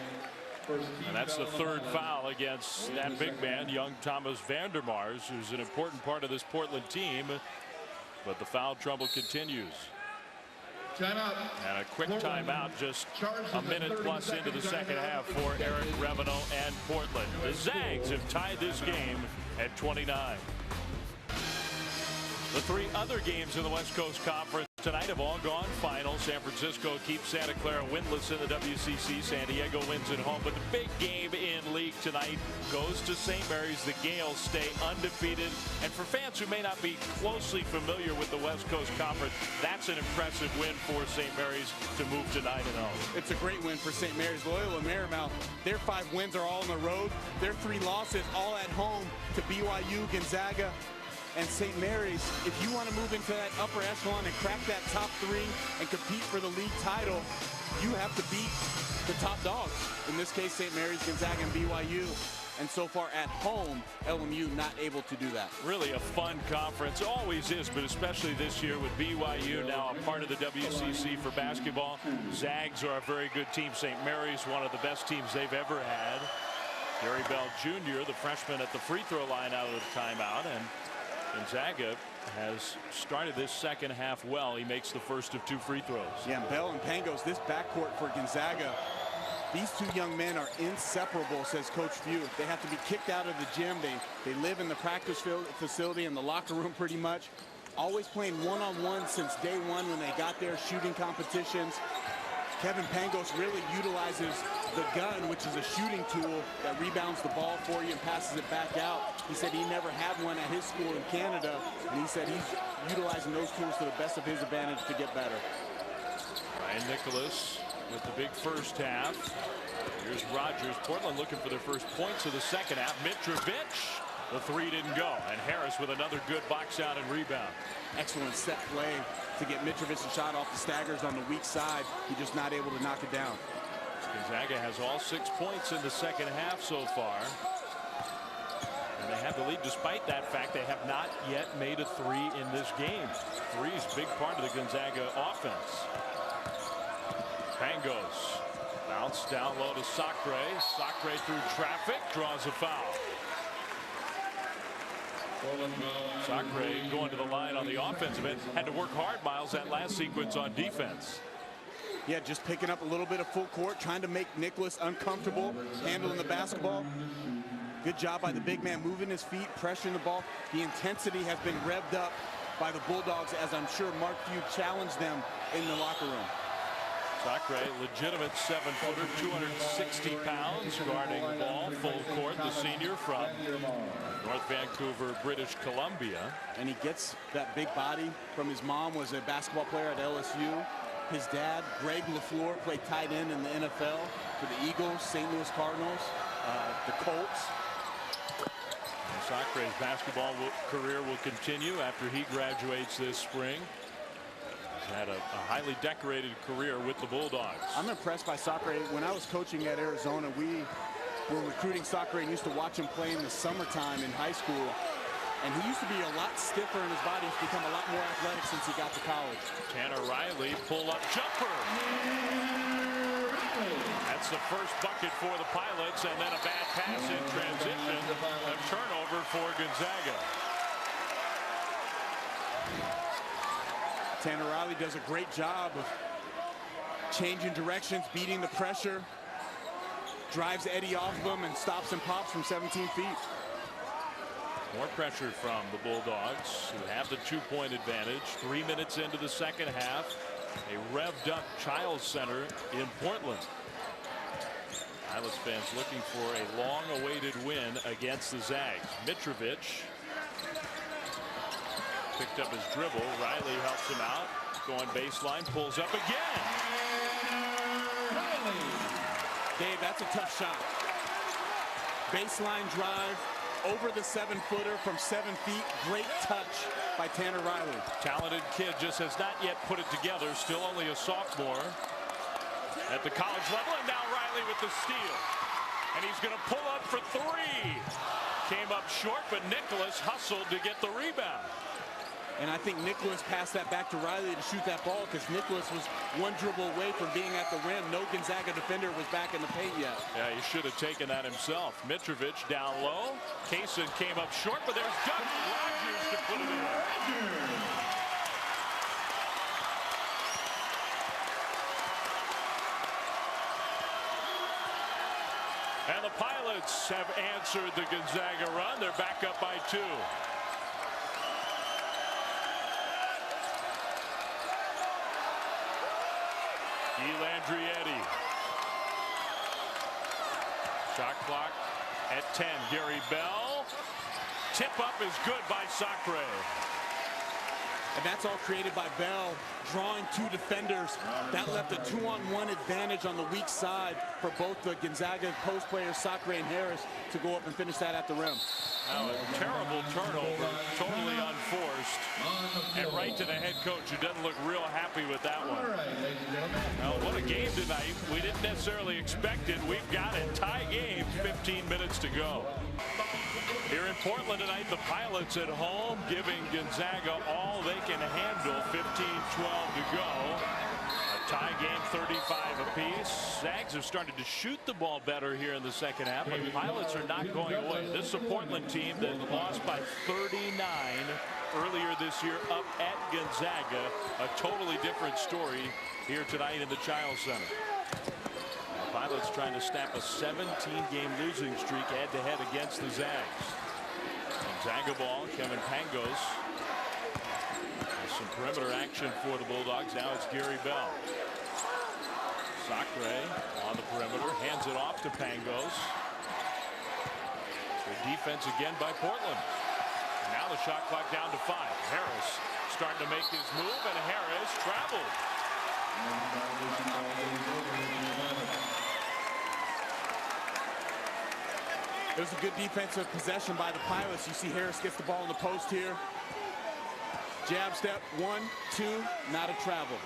And that's the third foul against that big man, young Thomas Vandermars, who's an important part of this Portland team. But the foul trouble continues. Timeout. And a quick timeout just a minute plus into the second half for Eric Reveno and Portland. The Zags have tied this game at 29. The three other games in the West Coast Conference tonight have all gone final. San Francisco keeps Santa Clara winless in the WCC. San Diego wins at home. But the big game in league tonight goes to St. Mary's. The Gales stay undefeated. And for fans who may not be closely familiar with the West Coast Conference, that's an impressive win for St. Mary's to move to 9-0. It's a great win for St. Mary's. Loyola Marymount, their 5 wins are all on the road. Their 3 losses all at home to BYU, Gonzaga, and St. Mary's. If you want to move into that upper echelon and crack that top 3 and compete for the league title, you have to beat the top dogs. In this case, St. Mary's, Gonzaga, and BYU. And so far at home, LMU not able to do that. Really a fun conference. Always is, but especially this year with BYU now a part of the WCC for basketball. Zags are a very good team. St. Mary's, one of the best teams they've ever had. Gary Bell Jr., the freshman at the free throw line out of the timeout. And Gonzaga has started this second half well. He makes the first of 2 free throws. Yeah, and Bell and Pangos, this backcourt for Gonzaga, these 2 young men are inseparable, says Coach Few. They have to be kicked out of the gym. They live in the practice facility and the locker room pretty much. Always playing one-on-one since day one when they got there, shooting competitions. Kevin Pangos really utilizes the gun, which is a shooting tool that rebounds the ball for you and passes it back out. He said he never had one at his school in Canada, and he said he's utilizing those tools to the best of his advantage to get better. Ryan Nicholas with the big first half. Here's Rogers. Portland looking for their first points of the second half. Mitrovic, the 3 didn't go. And Harris with another good box out and rebound. Excellent set play to get Mitrovic a shot off the staggers on the weak side. He's just not able to knock it down. Gonzaga has all 6 points in the second half so far. And they have the lead despite that fact they have not yet made a 3 in this game. 3 is a big part of the Gonzaga offense. Pangos bounce down low to Sacre. Sacre through traffic draws a foul. Sacre going to the line on the offensive end. Had to work hard, Miles, that last sequence on defense. Yeah, just picking up a little bit of full court, trying to make Nicholas uncomfortable handling the basketball. Good job by the big man moving his feet, pressuring the ball. The intensity has been revved up by the Bulldogs, as I'm sure Mark Few challenged them in the locker room. Sacre, legitimate 7-footer, 260 pounds, guarding the ball full court. The senior from North Vancouver, British Columbia. And he gets that big body from his mom, was a basketball player at LSU. His dad, Greg LaFleur, played tight end in the NFL for the Eagles, St. Louis Cardinals, the Colts. Sacre's basketball career will continue after he graduates this spring. He's had a highly decorated career with the Bulldogs. I'm impressed by Sacre. When I was coaching at Arizona, we were recruiting Sacre and used to watch him play in the summertime in high school. And he used to be a lot stiffer in his body. He's become a lot more athletic since he got to college. Tanner Riley, pull-up jumper. That's the first bucket for the Pilots, and then a bad pass in transition. A turnover for Gonzaga. Tanner Riley does a great job of changing directions, beating the pressure, drives Eddie off of him, and stops and pops from 17 feet. More pressure from the Bulldogs, who have the 2-point advantage. 3 minutes into the second half. A revved up Chiles Center in Portland. Pilots fans looking for a long-awaited win against the Zags. Mitrovic picked up his dribble. Riley helps him out. Going baseline, pulls up again. Dave, that's a tough shot. Baseline drive over the 7-footer from 7 feet. Great touch by Tanner Riley. Talented kid, just has not yet put it together. Still only a sophomore at the college level. And now Riley with the steal. And he's going to pull up for 3. Came up short, but Nicholas hustled to get the rebound. And I think Nicholas passed that back to Riley to shoot that ball because Nicholas was one dribble away from being at the rim. No Gonzaga defender was back in the paint yet. Yeah, he should have taken that himself. Mitrovic down low. Kaysen came up short, but there's Doug Rogers to put it in. And the Pilots have answered the Gonzaga run. They're back up by 2. Landrietti. Shot clock at 10. Gary Bell. Tip up is good by Sacre. And that's all created by Bell, drawing 2 defenders. That left a 2-on-1 advantage on the weak side for both the Gonzaga post players, Sacre and Harris, to go up and finish that at the rim. Now a terrible turnover, totally unforced, and right to the head coach, who doesn't look real happy with that one. Well, what a game tonight. We didn't necessarily expect it. We've got it. Tie game, 15 minutes to go. Here in Portland tonight, the Pilots at home, giving Gonzaga all they can handle. 15-12 to go. A tie game, 35 apiece. Zags have started to shoot the ball better here in the second half, but the Pilots are not going away. This is a Portland team that lost by 39 earlier this year up at Gonzaga. A totally different story here tonight in the Chiles Center. The Pilots trying to snap a 17-game losing streak head-to-head against the Zags. Gonzaga ball, Kevin Pangos. Some perimeter action for the Bulldogs. Now it's Gary Bell. Sacre on the perimeter, hands it off to Pangos. Good defense again by Portland. And now the shot clock down to 5. Harris starting to make his move, and Harris traveled. It was a good defensive possession by the Pilots. You see Harris gets the ball in the post here. Jab step, 1, 2, not a travel.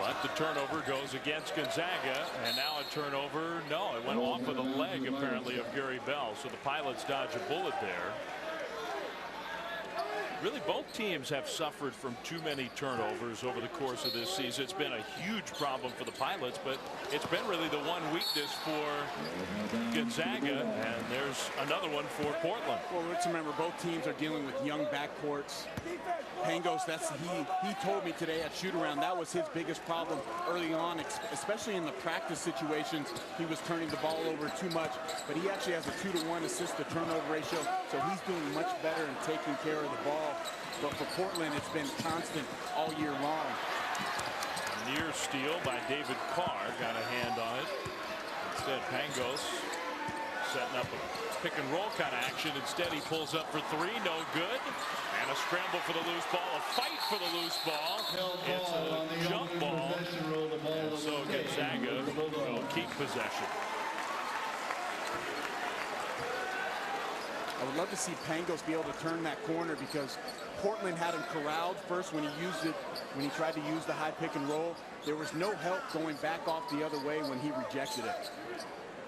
But the turnover goes against Gonzaga, and now a turnover. No, it went off of the leg, apparently, of Gary Bell. So the Pilots dodge a bullet there. Really, both teams have suffered from too many turnovers over the course of this season. It's been a huge problem for the Pilots, but it's been really the one weakness for Gonzaga, and there's another one for Portland. Well, let's remember, both teams are dealing with young backcourts. Pangos, he told me today at shoot-around that was his biggest problem early on, especially in the practice situations. He was turning the ball over too much, but he actually has a 2-to-1 assist-to-turnover ratio, so he's doing much better in taking care of the ball. But for Portland, it's been constant all year long. Near steal by David Carr, got a hand on it. Instead, Pangos setting up a pick and roll kind of action. Instead, he pulls up for 3, no good. And a scramble for the loose ball, a fight for the loose ball. It's a jump ball, and so Gonzaga will keep possession. I would love to see Pangos be able to turn that corner, because Portland had him corralled first when he tried to use the high pick and roll. There was no help going back off the other way when he rejected it.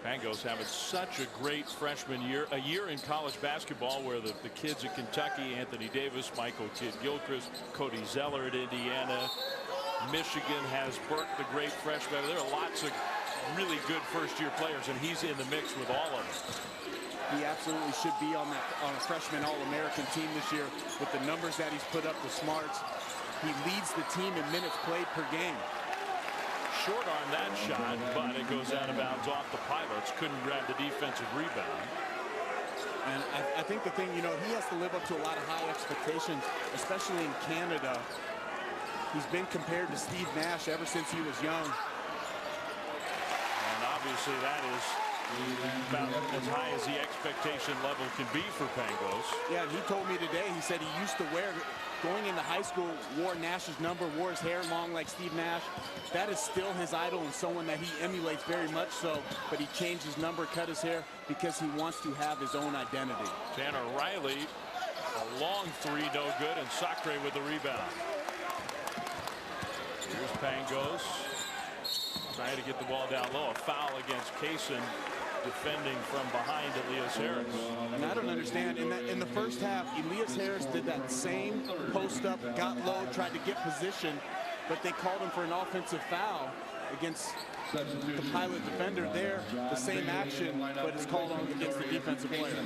Pangos having such a great freshman year, a year in college basketball where the kids at Kentucky, Anthony Davis, Michael Kidd-Gilchrist, Cody Zeller at Indiana, Michigan has Burke, the great freshman. There are lots of really good first-year players, and he's in the mix with all of them. He absolutely should be on a freshman All-American team this year with the numbers that he's put up with smarts. He leads the team in minutes played per game. Short on that shot, but it goes out of bounds off the Pilots. Couldn't grab the defensive rebound. And I think the thing, he has to live up to a lot of high expectations, especially in Canada. He's been compared to Steve Nash ever since he was young. And obviously that is about as high as the expectation level can be for Pangos. Yeah, and he told me today, he said he used to wear, going into high school, wore Nash's number, wore his hair long like Steve Nash. That is still his idol and someone that he emulates very much so, but he changed his number, cut his hair, because he wants to have his own identity. Tanner Riley, a long 3, no good, and Sacre with the rebound. Here's Pangos, trying to get the ball down low. A foul against Kaysen defending from behind Elias Harris. And I don't understand, in the first half, Elias Harris did that same post up, got low, tried to get position, but they called him for an offensive foul against the Pilot defender there. The same action, but it's called on against the defensive player.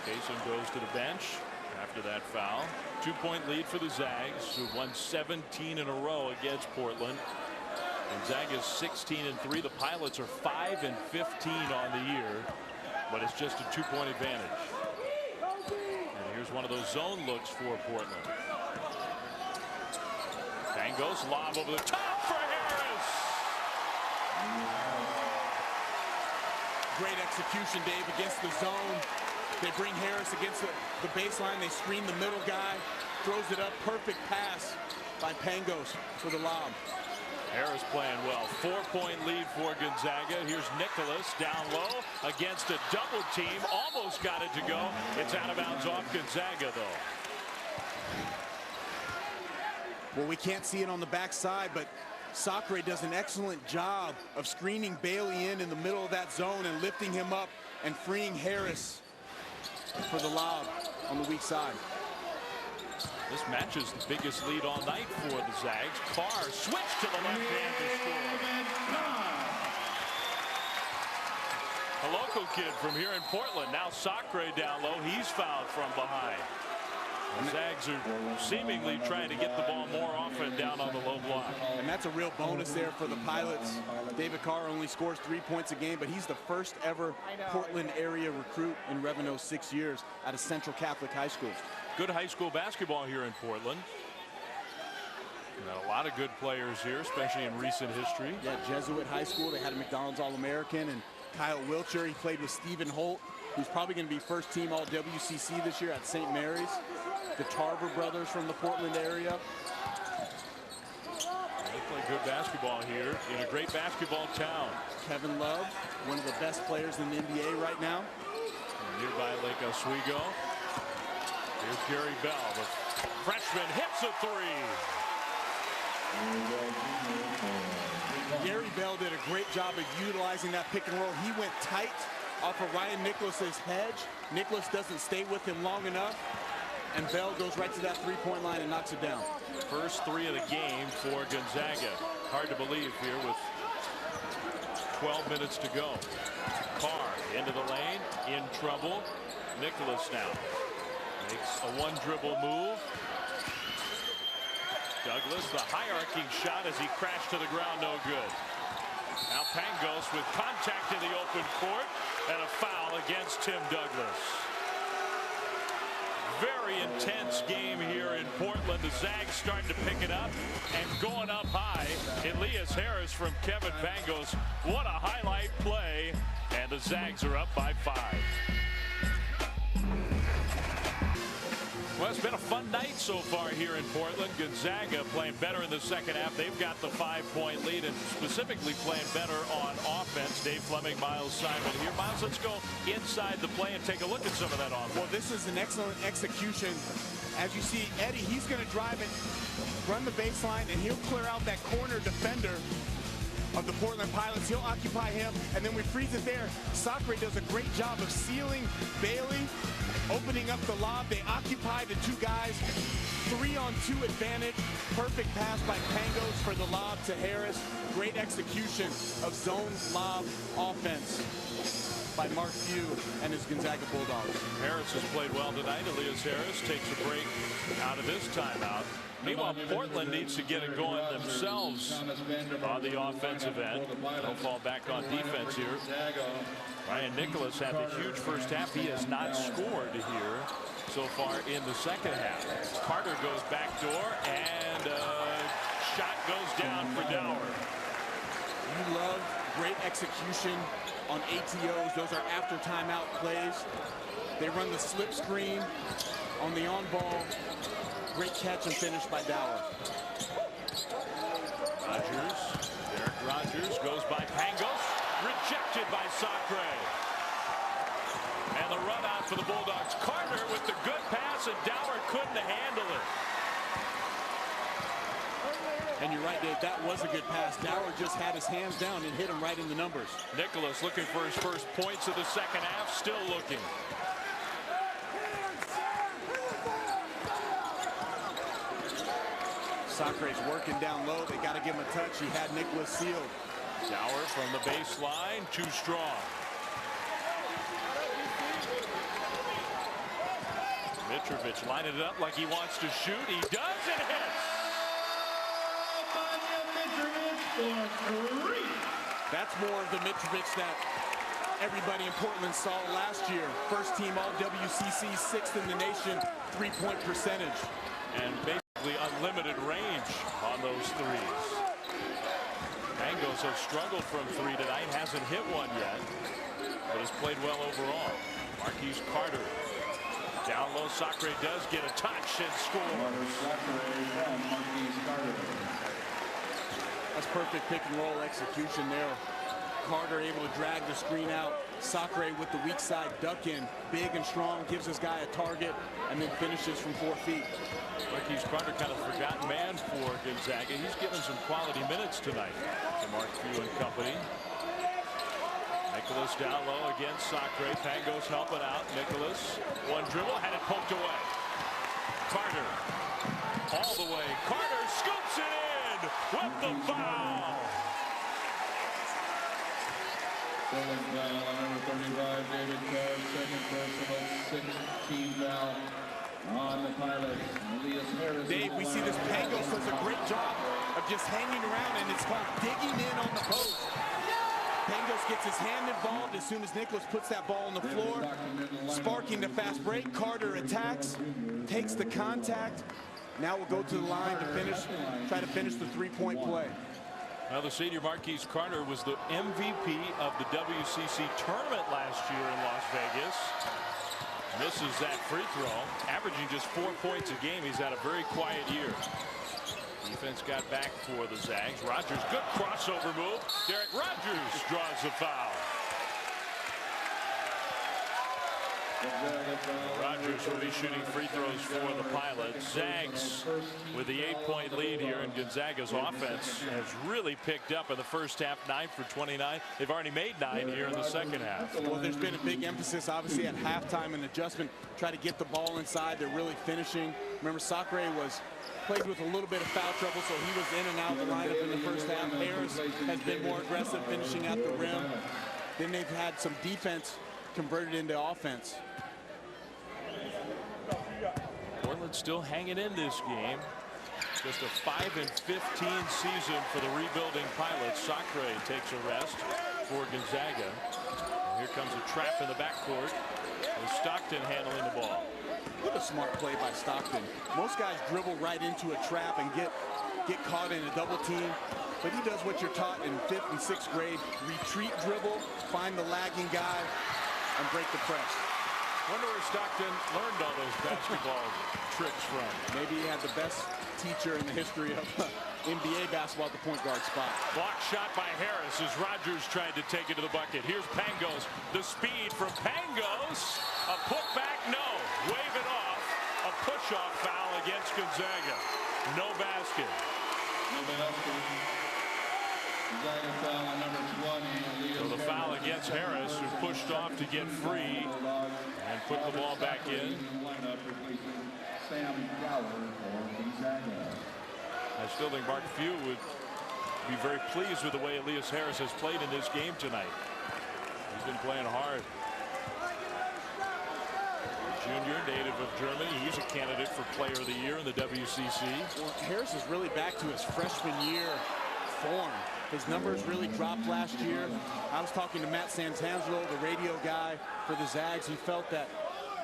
Kaysen goes to the bench after that foul. 2-point lead for the Zags, who won 17 in a row against Portland. Gonzaga's 16-3. The Pilots are 5-15 on the year, but it's just a 2-point advantage. And here's one of those zone looks for Portland. Pangos lob over the top for Harris. Great execution, Dave, against the zone. They bring Harris against the baseline. They screen the middle guy, throws it up. Perfect pass by Pangos for the lob. Harris playing well. 4-point lead for Gonzaga. Here's Nicholas down low against a double team. Almost got it to go. It's out of bounds off Gonzaga, though. Well, we can't see it on the backside, but Sacre does an excellent job of screening Bailey in the middle of that zone and lifting him up and freeing Harris for the lob on the weak side. This matches the biggest lead all night for the Zags. Carr switched to the left hand to score. A local kid from here in Portland. Now Sacre down low. He's fouled from behind. The Zags are seemingly trying to get the ball more often down on the low block. And that's a real bonus there for the Pilots. David Carr only scores 3 points a game, but he's the first ever Portland area recruit in Reveno's 6 years out of Central Catholic High School. Good high school basketball here in Portland. Got a lot of good players here, especially in recent history. Yeah, Jesuit High School, they had a McDonald's All-American, and Kyle Wilcher, he played with Stephen Holt, who's probably going to be first team All-WCC this year at St. Mary's. The Tarver brothers from the Portland area. They play good basketball here in a great basketball town. Kevin Love, one of the best players in the NBA right now. And nearby Lake Oswego. Here's Gary Bell. The freshman hits a three. Gary Bell did a great job of utilizing that pick and roll. He went tight off of Ryan Nicholas's hedge. Nicholas doesn't stay with him long enough, and Bell goes right to that three-point line and knocks it down. First three of the game for Gonzaga. Hard to believe here with 12 minutes to go. Carr into the lane, in trouble. Nicholas now makes a one-dribble move. Douglas, the high-arcing shot as he crashed to the ground, no good. Now Pangos with contact in the open court and a foul against Tim Douglas. Very intense game here in Portland. The Zags starting to pick it up and going up high. Elias Harris from Kevin Pangos. What a highlight play. And the Zags are up by 5. Well, it's been a fun night so far here in Portland. Gonzaga playing better in the second half. They've got the 5-point lead and specifically playing better on offense. Dave Fleming, Miles Simon here. Miles, let's go inside the play and take a look at some of that offense. Well, this is an excellent execution. As you see, Eddie, he's going to drive it, run the baseline, and he'll clear out that corner defender of the Portland Pilots. He'll occupy him, and then we freeze it there. Sacre does a great job of sealing Bailey, opening up the lob. They occupy the two guys. 3-on-2 advantage. Perfect pass by Pangos for the lob to Harris. Great execution of zone lob offense by Mark Few and his Gonzaga Bulldogs. Harris has played well tonight. Elias Harris takes a break out of this timeout. Meanwhile, Portland needs to get it going themselves on the offensive end. They'll fall back on defense here. Ryan Nicholas had the huge first half. He has not scored here so far in the second half. Carter goes back door, and shot goes down for Dower. You love great execution on ATOs. Those are after timeout plays. They run the slip screen on the on-ball. Great catch and finish by Dower. Derek Rogers goes by Pangos. Rejected by Sacre. And the run out for the Bulldogs. Carter with the good pass, and Dower couldn't handle it. And you're right, Dave, that was a good pass. Dower just had his hands down and hit him right in the numbers. Nicholas looking for his first points of the second half, still looking. Sacre's working down low. They got to give him a touch. He had Nicholas sealed. Dower from the baseline, too strong. Mitrovic lining it up like he wants to shoot. He does, and hits. That's more of the Mitrovic that everybody in Portland saw last year. First team all WCC, 6th in the nation, 3-point percentage. And basically unlimited range on those threes. Pangos has struggled from three tonight, hasn't hit one yet, but has played well overall. Marquise Carter down low. Sacre does get a touch and scores. That's perfect pick and roll execution there. Carter able to drag the screen out. Sacre with the weak side duck in, big and strong, gives his guy a target, and then finishes from 4 feet. Marquise Carter, kind of forgotten man for Gonzaga. He's given some quality minutes tonight to Mark Few and company. Nicholas down low against Sacre. Pangos helping out. Nicholas, one dribble, had it poked away. Carter, all the way. Carter scoops it in with the foul. Second foul on number 35, David Carr. Second personal, 16 foul on the Pilots. Elias Harris. Dave, we see this. Pangos does a great job of just hanging around, and it's called digging in on the post. Pangos gets his hand involved as soon as Nicholas puts that ball on the floor, sparking the fast break. Carter attacks, takes the contact. Now we'll go to the line to finish, try to finish the three-point play. Now the senior Marquise Carter was the MVP of the WCC tournament last year in Las Vegas. Misses that free throw, averaging just 4 points a game. He's had a very quiet year. Defense got back for the Zags. Rogers, good crossover move. Derek Rogers draws the foul. Rogers will be shooting free throws for the Pilots. Zags with the 8-point lead here, and Gonzaga's offense has really picked up in the first half. 9 for 29. They've already made 9 here in the second half. Well, there's been a big emphasis, obviously, at halftime and adjustment. Try to get the ball inside. They're really finishing. Remember, Sacre played with a little bit of foul trouble, so he was in and out of the lineup in the first half. Harris has been more aggressive, finishing at the rim. Then they've had some defense converted into offense. Portland still hanging in this game. Just a 5-15 season for the rebuilding Pilots. Sacre takes a rest for Gonzaga. And here comes a trap in the backcourt with Stockton handling the ball. What a smart play by Stockton. Most guys dribble right into a trap and get caught in a double team. But he does what you're taught in 5th and 6th grade. Retreat dribble, find the lagging guy, and break the press. Wonder where Stockton learned all those basketball tricks from. Maybe he had the best teacher in the history of NBA basketball at the point guard spot. Block shot by Harris as Rogers tried to take it to the bucket. Here's Pangos. The speed from Pangos. A putback, no. Wave it off. A push-off foul against Gonzaga. No basket. No basket. Gonzaga foul on number 20. So the foul against Harris, who pushed off to get free and put the ball back in. I still think Mark Few would be very pleased with the way Elias Harris has played in this game tonight. He's been playing hard. Junior, native of Germany. He's a candidate for Player of the Year in the WCC. Well, Harris is really back to his freshman year form. His numbers really dropped last year. I was talking to Matt Santangelo, the radio guy for the Zags. He felt that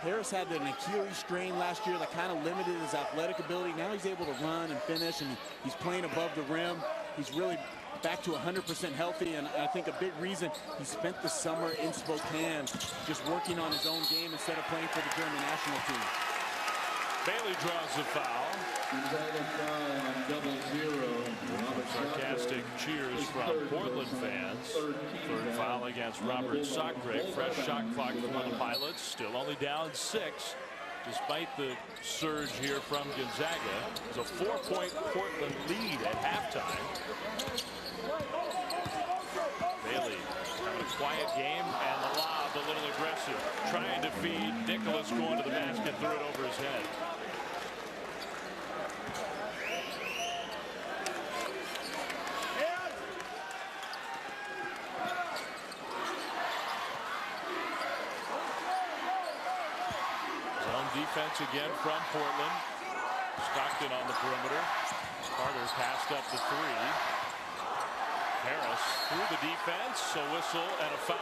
Harris had an Achilles strain last year that kind of limited his athletic ability. Now he's able to run and finish, and he's playing above the rim. He's really back to 100% healthy, and I think a big reason he spent the summer in Spokane just working on his own game instead of playing for the German national team. Bailey draws the foul. Sarcastic cheers from Portland fans. Third foul against Robert Sacre. Fresh shot clock for the Pilots. Still only down 6 despite the surge here from Gonzaga. It's a 4-point Portland lead at halftime. Bailey having a quiet game, and the lob a little aggressive, trying to feed Nicholas, going to the basket, threw it over his head. Defense again from Portland. Stockton on the perimeter. Carter passed up the three. Harris through the defense, a whistle and a foul.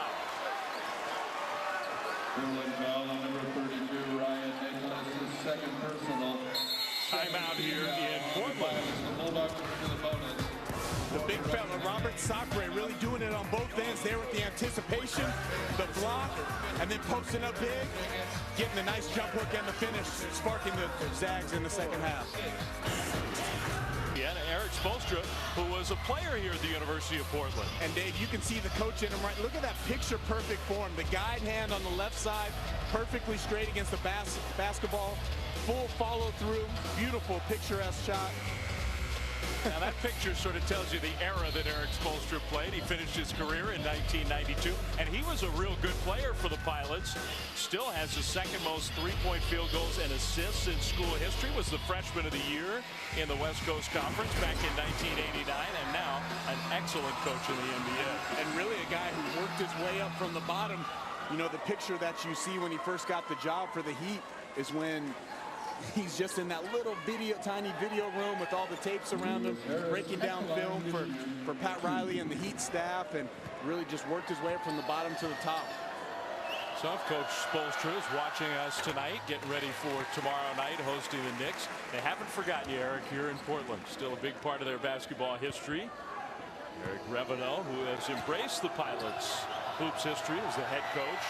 Foul on number 32, Ryan Nicholas, his second personal. Timeout here in Portland. Bulldogs to the bonus. The big fella, Robert Sacre, really doing it on both ends there with the anticipation, the block, and then posting up big, getting a nice jump hook and the finish, sparking the Zags in the second half. Yeah, Eric Spoelstra, who was a player here at the University of Portland. And Dave, you can see the coach in him, right? Look at that picture-perfect form. The guide hand on the left side, perfectly straight against the basketball, full follow-through, beautiful, picturesque shot. Now that picture sort of tells you the era that Eric Spoelstra played. He finished his career in 1992, and he was a real good player for the Pilots. Still has the second most three-point field goals and assists in school history. Was the freshman of the year in the West Coast Conference back in 1989, and now an excellent coach in the NBA. And really a guy who worked his way up from the bottom. You know, the picture that you see when he first got the job for the Heat is when he's just in that little tiny video room with all the tapes around him, breaking down film for Pat Riley and the Heat staff, and really just worked his way from the bottom to the top. So Coach Spoelstra is watching us tonight, getting ready for tomorrow night, hosting the Knicks. They haven't forgotten you, Eric, here in Portland. Still a big part of their basketball history. Eric Reveneau, who has embraced the Pilots' hoops history as the head coach.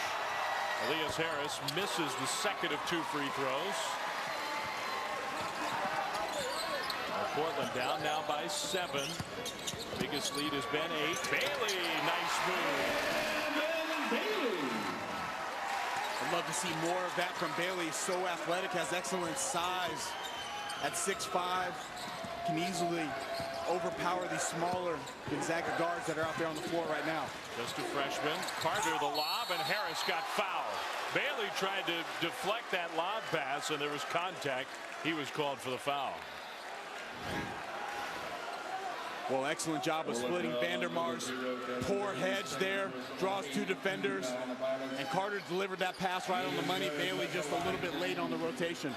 Elias Harris misses the second of 2 free throws. Portland down now by 7. Biggest lead has been 8. Bailey, nice move. I'd love to see more of that from Bailey. He's so athletic, has excellent size. At 6'5", can easily overpower these smaller Gonzaga guards that are out there on the floor right now. Just a freshman. Carter the lob, and Harris got fouled. Bailey tried to deflect that lob pass, and there was contact. He was called for the foul. Well, excellent job of splitting Vandermar's poor hedge there, draws 2 defenders, and Carter delivered that pass right on the money. Bailey just a little bit late on the rotation.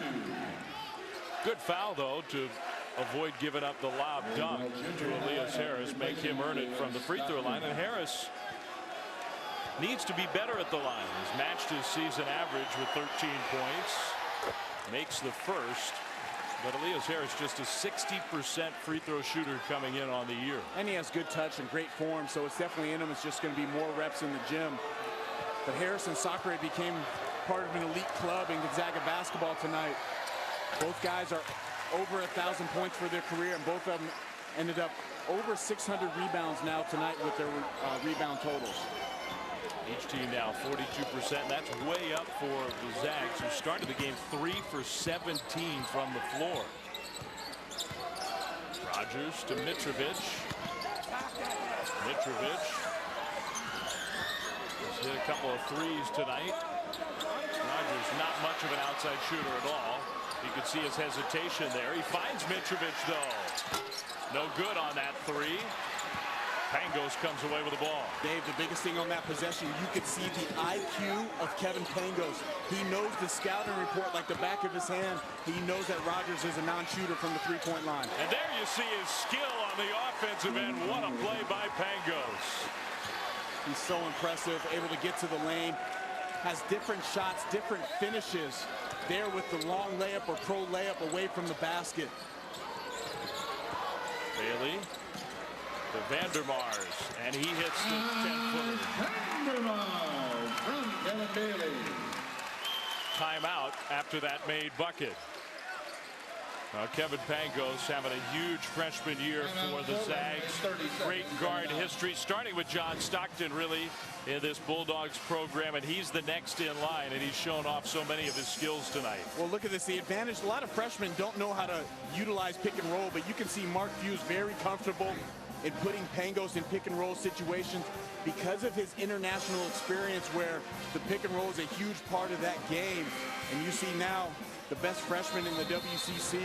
Good foul, though, to avoid giving up the lob dunk to Elias Harris, make him earn it from the free throw line. And Harris needs to be better at the line. He's matched his season average with 13 points, makes the first. But Elias Harris just a 60% free throw shooter coming in on the year. And he has good touch and great form, so it's definitely in him. It's just going to be more reps in the gym. But Harris and Sacre became part of an elite club in Gonzaga basketball tonight. Both guys are over 1,000 points for their career, and both of them ended up over 600 rebounds now tonight with their rebound totals. Each team now 42%. That's way up for the Zags, who started the game 3 for 17 from the floor. Rogers to Mitrovic. Mitrovic has hit a couple of threes tonight. Rogers not much of an outside shooter at all. You can see his hesitation there. He finds Mitrovic, though. No good on that 3. Pangos comes away with the ball. Dave, the biggest thing on that possession, you could see the IQ of Kevin Pangos. He knows the scouting report like the back of his hand. He knows that Rogers is a non-shooter from the three-point line. And there you see his skill on the offensive end. What a play by Pangos. He's so impressive, able to get to the lane. Has different shots, different finishes. There with the long layup or pro layup away from the basket. Bailey. To Vandermars, and he hits the 10-footer. Vandermars from Kevin Bailey. Timeout after that made bucket. Kevin Pangos having a huge freshman year for the Zags. Great guard history, starting with John Stockton, really, in this Bulldogs program, and he's the next in line, and he's shown off so many of his skills tonight. Well, look at this. The advantage, a lot of freshmen don't know how to utilize pick and roll, but you can see Mark Few's very comfortable in putting Pangos in pick and roll situations because of his international experience, where the pick and roll is a huge part of that game. And you see now the best freshman in the WCC,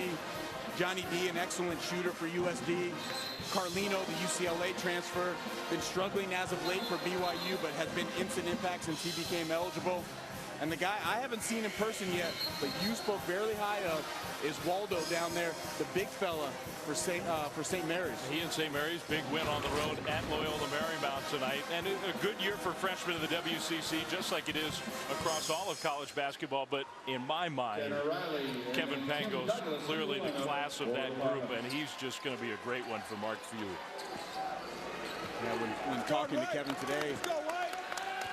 Johnny D, an excellent shooter for USD. Carlino, the UCLA transfer, been struggling as of late for BYU, but has been instant impact since he became eligible. And the guy I haven't seen in person yet, but you spoke fairly high of, is Waldo down there, the big fella for St. Mary's. He and St. Mary's, big win on the road at Loyola Marymount tonight, and a good year for freshmen in the WCC, just like it is across all of college basketball. But in my mind, Kevin Pangos clearly the class of that group, and he's just going to be a great one for Mark Few. Yeah, when talking to Kevin today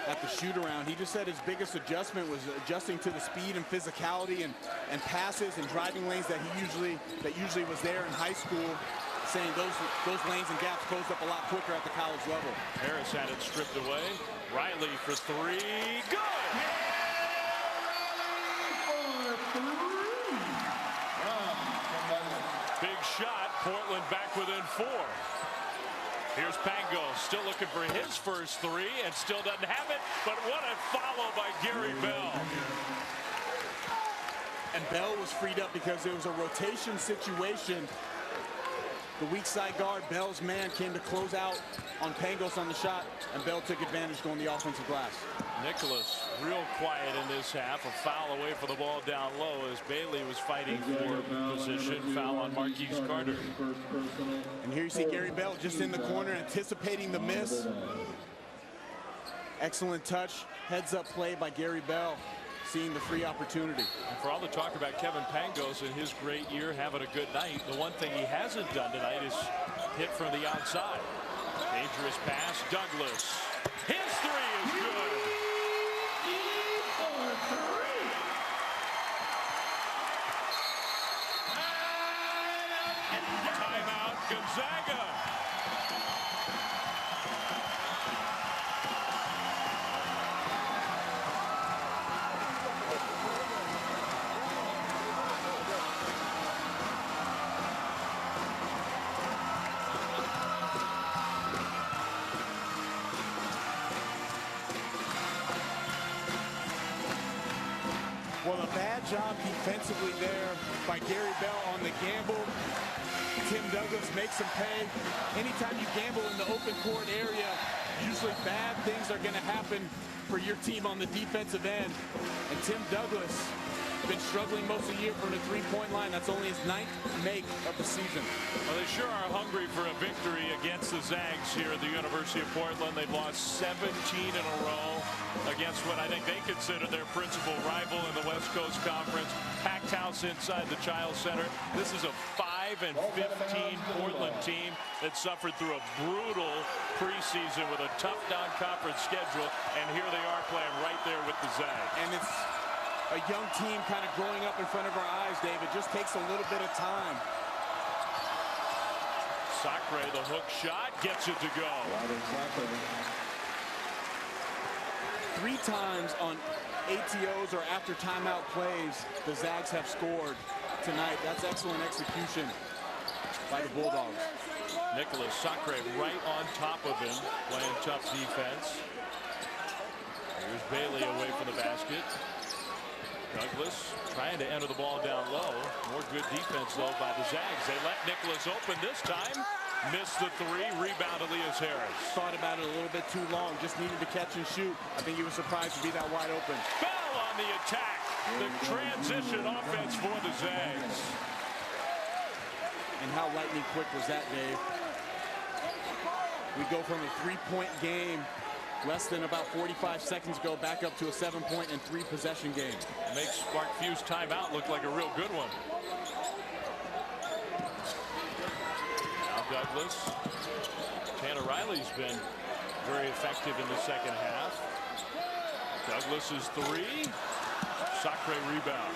at the shoot-around, he just said his biggest adjustment was adjusting to the speed and physicality and passes and driving lanes that usually was there in high school, saying those lanes and gaps closed up a lot quicker at the college level. Harris had it stripped away. Riley for three. Good! Big shot. Portland back within 4. Here's Pangos, still looking for his first three and still doesn't have it, but what a follow by Gary Bell. And Bell was freed up because it was a rotation situation. The weak side guard, Bell's man, came to close out on Pangos on the shot, and Bell took advantage going the offensive glass. Nicholas Real quiet in this half. A foul away for the ball down low as Bailey was fighting for position. Foul on Marquise Carter. And here you see Gary Bell just in the corner anticipating the miss. Excellent touch. Heads up play by Gary Bell, seeing the free opportunity. And for all the talk about Kevin Pangos and his great year having a good night, the one thing he hasn't done tonight is hit from the outside. Dangerous pass. Douglas. His three is good. Timeout, Gonzaga. Well, a bad job defensively there by Gary Bell on the gamble. Tim Douglas makes him pay. Anytime you gamble in the open court area, usually bad things are going to happen for your team on the defensive end. And Tim Douglas has been struggling most of the year from the three-point line. That's only his 9th make of the season. Well, they sure are hungry for a victory against the Zags here at the University of Portland. They've lost 17 in a row against what I think they consider their principal rival in the West Coast Conference. Packed house inside the Chiles Center. This is a 5-15 Portland team that suffered through a brutal preseason with a tough non-conference schedule, and here they are playing right there with the Zags. And it's a young team kind of growing up in front of our eyes, Dave. It just takes a little bit of time. Sacre, the hook shot, gets it to go. 3 times on ATOs or after timeout plays, the Zags have scored tonight. That's excellent execution by the Bulldogs. Nicholas Sacre right on top of him, playing tough defense. Here's Bailey away from the basket. Douglas trying to enter the ball down low. More good defense, though, by the Zags. They let Nicholas open this time. Missed the 3. Rebound, Elias Harris. Thought about it a little bit too long. Just needed to catch and shoot. I think he was surprised to be that wide open. Bell on the attack. The transition offense for the Zags. And how lightning quick was that, Dave? We go from a 3-point game less than about 45 seconds ago back up to a 7-point and 3-possession game. Makes Mark Few's timeout look like a real good one. Now Douglas. Tanner Riley's been very effective in the second half. Douglas's 3. Sacre rebound.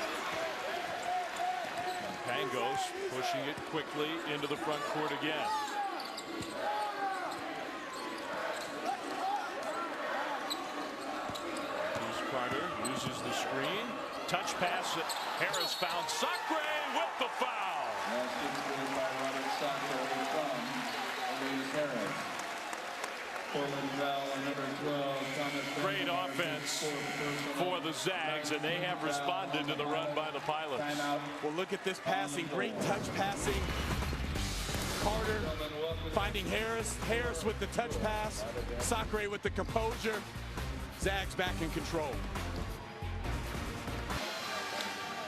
Pangos pushing it quickly into the front court again. Carter uses the screen. Touch pass. Harris found Sacre with the foul. Last completed by Robert Sacre from Elias Harris. Portland foul on number 12. Thomas Great offense for the Zags, and they have responded to the run by the Pilots. Well, look at this passing. Great touch passing. Carter finding Harris. Harris with the touch pass. Sacre with the composure. Zags back in control.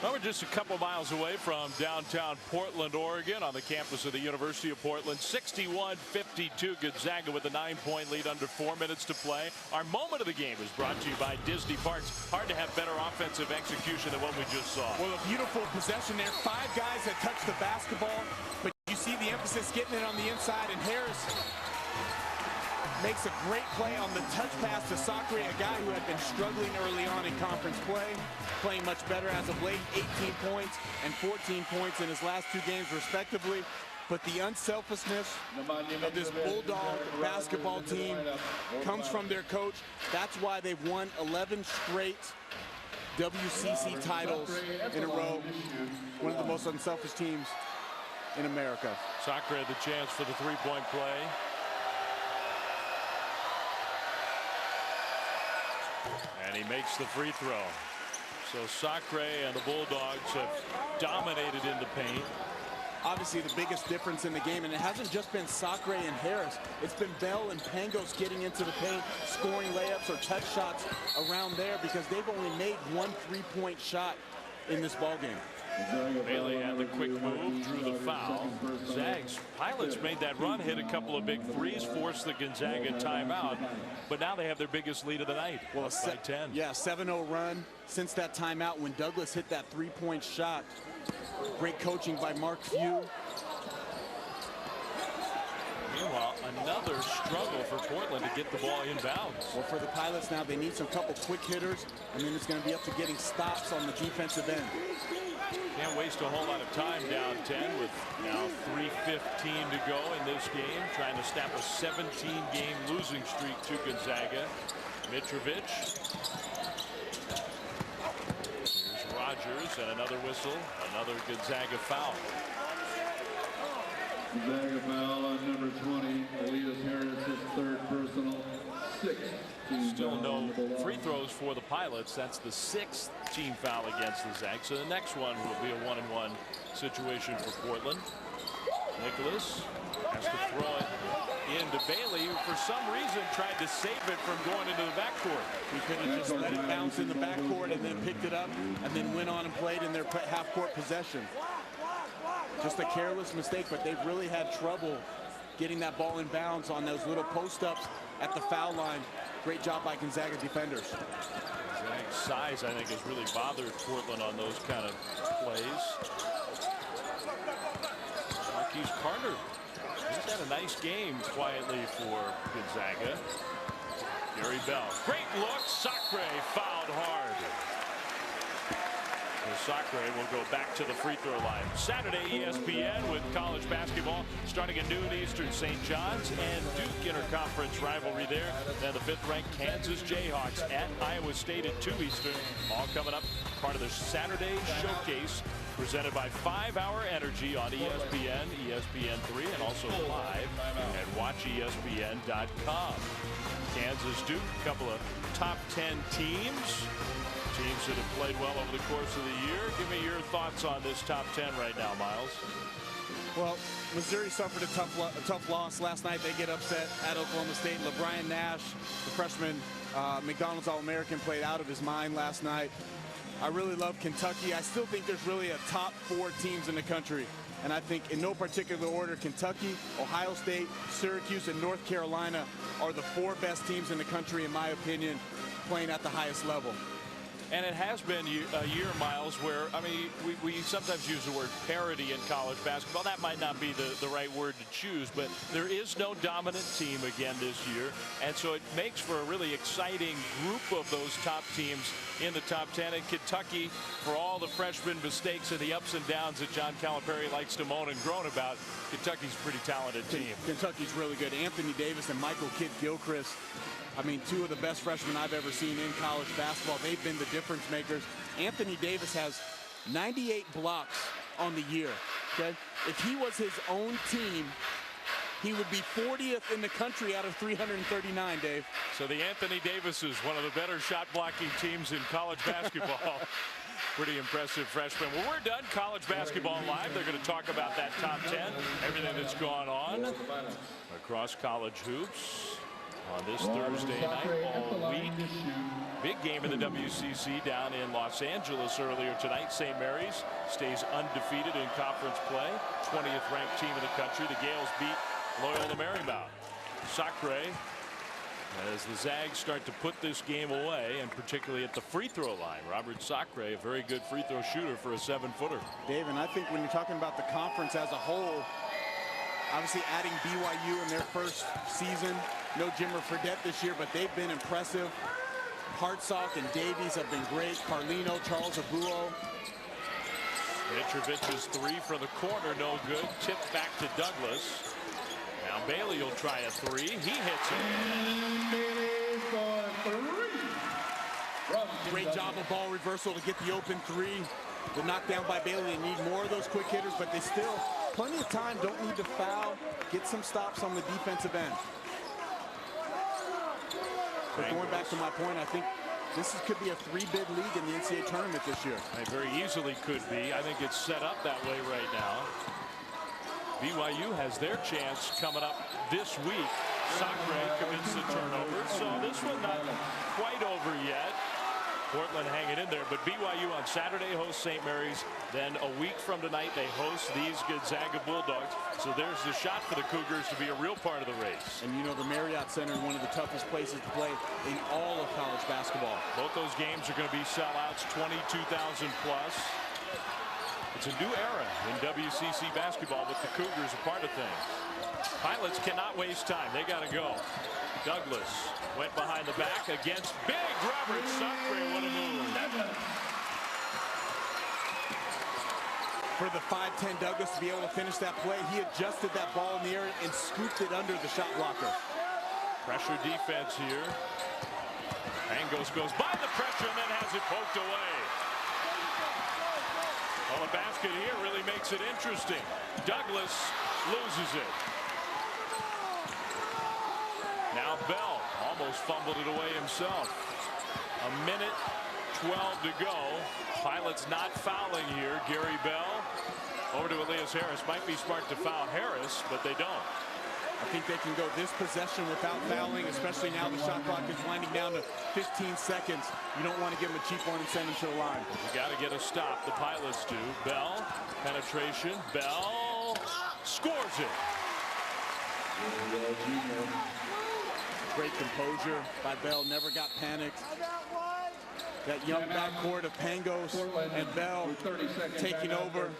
Well, we're just a couple miles away from downtown Portland, Oregon, on the campus of the University of Portland. 61-52, Gonzaga with a 9-point lead under 4 minutes to play. Our moment of the game is brought to you by Disney Parks. Hard to have better offensive execution than what we just saw. Well, a beautiful possession there. 5 guys that touched the basketball, but you see the emphasis getting it on the inside, and Harris makes a great play on the touch pass to Sacre, a guy who had been struggling early on in conference play, playing much better as of late. 18 points and 14 points in his last 2 games respectively. But the unselfishness of this Bulldog basketball team comes from their coach. That's why they've won 11 straight WCC titles in a row. One of the most unselfish teams in America. Sacre had the chance for the 3-point play. And he makes the free throw. So Sacre and the Bulldogs have dominated in the paint. Obviously the biggest difference in the game, and it hasn't just been Sacre and Harris. It's been Bell and Pangos getting into the paint, scoring layups or touch shots around there, because they've only made 1 3-point shot in this ballgame. Bailey had the quick move, drew the foul. Zags Pilots made that run, hit a couple of big threes, forced the Gonzaga timeout, but now they have their biggest lead of the night. Well, by 10. Yeah, 7-0 run since that timeout when Douglas hit that 3-point shot. Great coaching by Mark Few. Meanwhile, another struggle for Portland to get the ball inbounds. Well, for the Pilots now, they need some couple quick hitters, and then it's going to be up to getting stops on the defensive end. Can't waste a whole lot of time down 10 with now 3:15 to go in this game. Trying to snap a 17-game losing streak to Gonzaga. Mitrovic. Here's Rogers and another whistle. Another Gonzaga foul. Gonzaga foul on number 20. Elias Harris, his 3rd personal. 6th. Still no free throws for the Pilots. That's the 6th team foul against the Zags. So the next one will be a 1-and-1 situation for Portland. Nicholas has to throw it into Bailey, who for some reason tried to save it from going into the backcourt. He could have just let it bounce in the backcourt and then picked it up and then went on and played in their half-court possession. Just a careless mistake, but they've really had trouble getting that ball in bounds on those little post-ups at the foul line. Great job by Gonzaga defenders. Zag's size, I think, has really bothered Portland on those kind of plays. Marquise Carter, he's had a nice game quietly for Gonzaga. Gary Bell, great look. Sacre fouled hard. Sacre will go back to the free throw line. Saturday, ESPN with college basketball starting at noon Eastern. St. John's and Duke interconference rivalry there. Then the 5th-ranked Kansas Jayhawks at Iowa State at 2 Eastern. All coming up, part of their Saturday showcase presented by 5 Hour Energy on ESPN, ESPN3, and also live at watchespn.com. Kansas Duke, a couple of top 10 teams. Teams that have played well over the course of the year. Give me your thoughts on this top 10 right now, Miles. Well, Missouri suffered a tough loss last night. They get upset at Oklahoma State. LeBron Nash, the freshman McDonald's All-American, played out of his mind last night. I really love Kentucky. I still think there's really a top 4 teams in the country. And I think in no particular order, Kentucky, Ohio State, Syracuse, and North Carolina are the 4 best teams in the country, in my opinion, playing at the highest level. And it has been a year, Miles, where, I mean, we sometimes use the word parity in college basketball. That might not be the right word to choose, but there is no dominant team again this year. And so it makes for a really exciting group of those top teams in the top 10. And Kentucky, for all the freshman mistakes and the ups and downs that John Calipari likes to moan and groan about, Kentucky's a pretty talented team. Kentucky's really good. Anthony Davis and Michael Kidd-Gilchrist, I mean, two of the best freshmen I've ever seen in college basketball. They've been the difference makers. Anthony Davis has 98 blocks on the year. Okay, if he was his own team, he would be 40th in the country out of 339, Dave. So the Anthony Davis is one of the better shot blocking teams in college basketball. Pretty impressive freshman. Well, we're done college basketball live. They're going to talk about that top 10, everything that's gone on across college hoops on this Thursday night all week. Big game in the WCC down in Los Angeles earlier tonight. St. Mary's stays undefeated in conference play. 20th ranked team in the country. The Gales beat Loyola Marymount. Sacre, as the Zags start to put this game away, and particularly at the free throw line. Robert Sacre, a very good free throw shooter for a 7-footer. Dave, and I think when you're talking about the conference as a whole, obviously adding BYU in their first season, no Jimmer Fredette this year, but they've been impressive. Hartsock and Davies have been great. Carlino, Charles Abuo. Mitrovic's three from the corner, no good. Tipped back to Douglas. Now Bailey will try a three. He hits it. Bailey for three. Great job of ball reversal to get the open three. The knockdown by Bailey. They need more of those quick hitters, but they still, plenty of time, don't need to foul. Get some stops on the defensive end. But going back to my point, I think this could be a three-bid league in the NCAA tournament this year. It very easily could be. I think it's set up that way right now. BYU has their chance coming up this week. Sacre commits the turnover, so this one not quite over yet. Portland hanging in there, but BYU on Saturday hosts St. Mary's. Then a week from tonight, they host these Gonzaga Bulldogs. So there's the shot for the Cougars to be a real part of the race. And you know, the Marriott Center is one of the toughest places to play in all of college basketball. Both those games are going to be sellouts, 22,000 plus. It's a new era in WCC basketball with the Cougars a part of things. Pilots cannot waste time. They got to go. Douglas went behind the back against big Robert Sacre. What a move. For the 5'10" Douglas to be able to finish that play, he adjusted that ball in the air and scooped it under the shot blocker. Pressure defense here. Pangos goes by the pressure and then has it poked away. Well, the basket here really makes it interesting. Douglas loses it. Now Bell almost fumbled it away himself. A minute 12 to go. Pilots not fouling here. Gary Bell over to Elias Harris. Might be smart to foul Harris, but they don't. I think they can go this possession without fouling, especially now the shot clock is winding down to 15 seconds. You don't want to give them a cheap one and send them to the line. You got to get a stop. The Pilots do. Bell, penetration. Bell scores it. Great composure by Bell. Never got panicked. That young backcourt of Pangos and Bell taking over.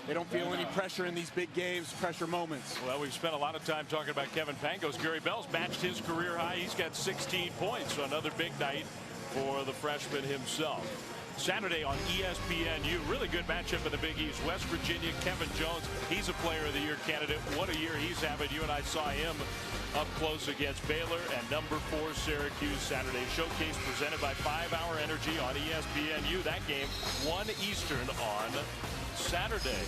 They don't feel any pressure in these big games, pressure moments. Well, we've spent a lot of time talking about Kevin Pangos. Gary Bell's matched his career high. He's got 16 points, so another big night for the freshman himself. Saturday on ESPNU, really good matchup in the Big East. West Virginia, Kevin Jones, he's a Player of the Year candidate. What a year he's having. You and I saw him up close against Baylor, and number 4 Syracuse. Saturday showcase presented by 5 Hour Energy on ESPNU. That game 1 Eastern on Saturday.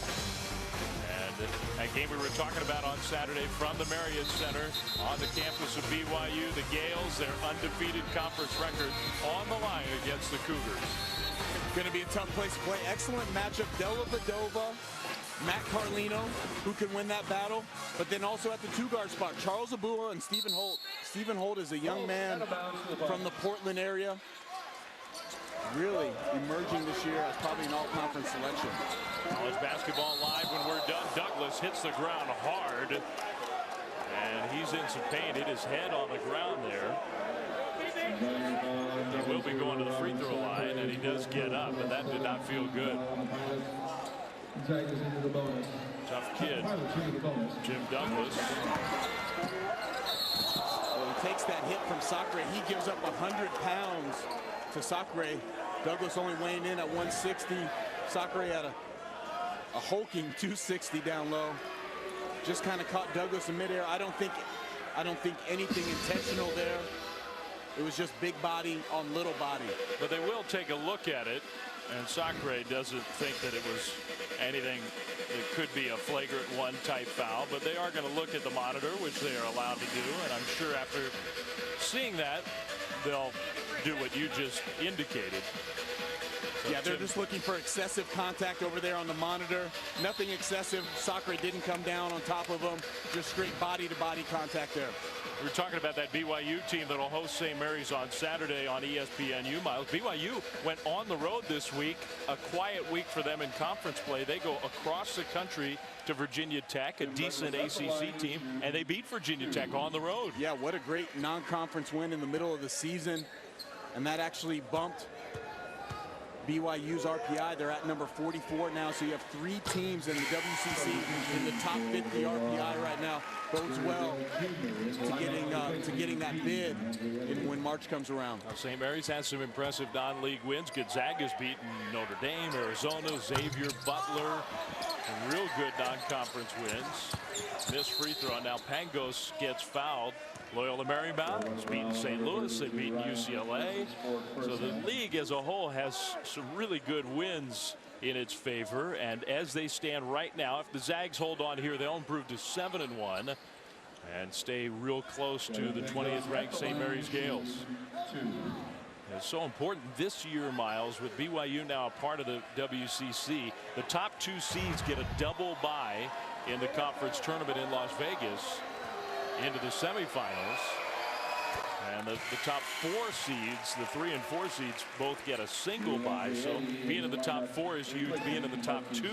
And that game we were talking about on Saturday from the Marriott Center on the campus of BYU. The Gales, their undefeated conference record on the line against the Cougars. Going to be a tough place to play. Excellent matchup. Della Vadova, Matt Carlino, who can win that battle. But then also at the 2-guard spot, Charles Abua and Stephen Holt. Stephen Holt is a young man from the Portland area. Really emerging this year as probably an all-conference selection. College basketball live when we're done. Douglas hits the ground hard. And he's in some pain. Hit his head on the ground there. He will be going to the free throw line, and he does get up, but that did not feel good. Tough kid, Jim Douglas. Well, he takes that hit from Sacre. He gives up 100 pounds to Sacre. Douglas only weighing in at 160. Sacre at a hulking 260 down low. Just kind of caught Douglas in midair. I don't think anything intentional there. It was just big body on little body. But they will take a look at it, and Sacre doesn't think that it was anything that could be a flagrant one type foul, but they are going to look at the monitor, which they are allowed to do, and I'm sure after seeing that, they'll do what you just indicated. So yeah, they're just looking for excessive contact over there on the monitor. Nothing excessive. Sacre didn't come down on top of him. Just straight body-to-body contact there. We were talking about that BYU team that will host St. Mary's on Saturday on ESPNU. Miles, BYU went on the road this week, a quiet week for them in conference play. They go across the country to Virginia Tech, a decent ACC team, and they beat Virginia Tech on the road. Yeah, what a great non-conference win in the middle of the season. And that actually bumped BYU's RPI. They're at number 44 now, so you have 3 teams in the WCC in the top 50 RPI right now. Bodes well to getting that bid when March comes around. St. Mary's has some impressive non-league wins. Gonzaga's beaten Notre Dame, Arizona, Xavier, Butler. Some real good non-conference wins. Missed free throw. Now Pangos gets fouled. Loyola Marymount has beaten St. Louis. They've beaten UCLA. So the league as a whole has some really good wins in its favor. And as they stand right now, if the Zags hold on here, they'll improve to 7-1 and stay real close to the 20th ranked St. Mary's Gales. It's so important this year, Miles, with BYU now a part of the WCC. The top 2 seeds get a double bye in the conference tournament in Las Vegas into the semifinals, and the top 4 seeds, the 3 and 4 seeds, both get a single bye. So being in the top 4 is huge. Being in the top 2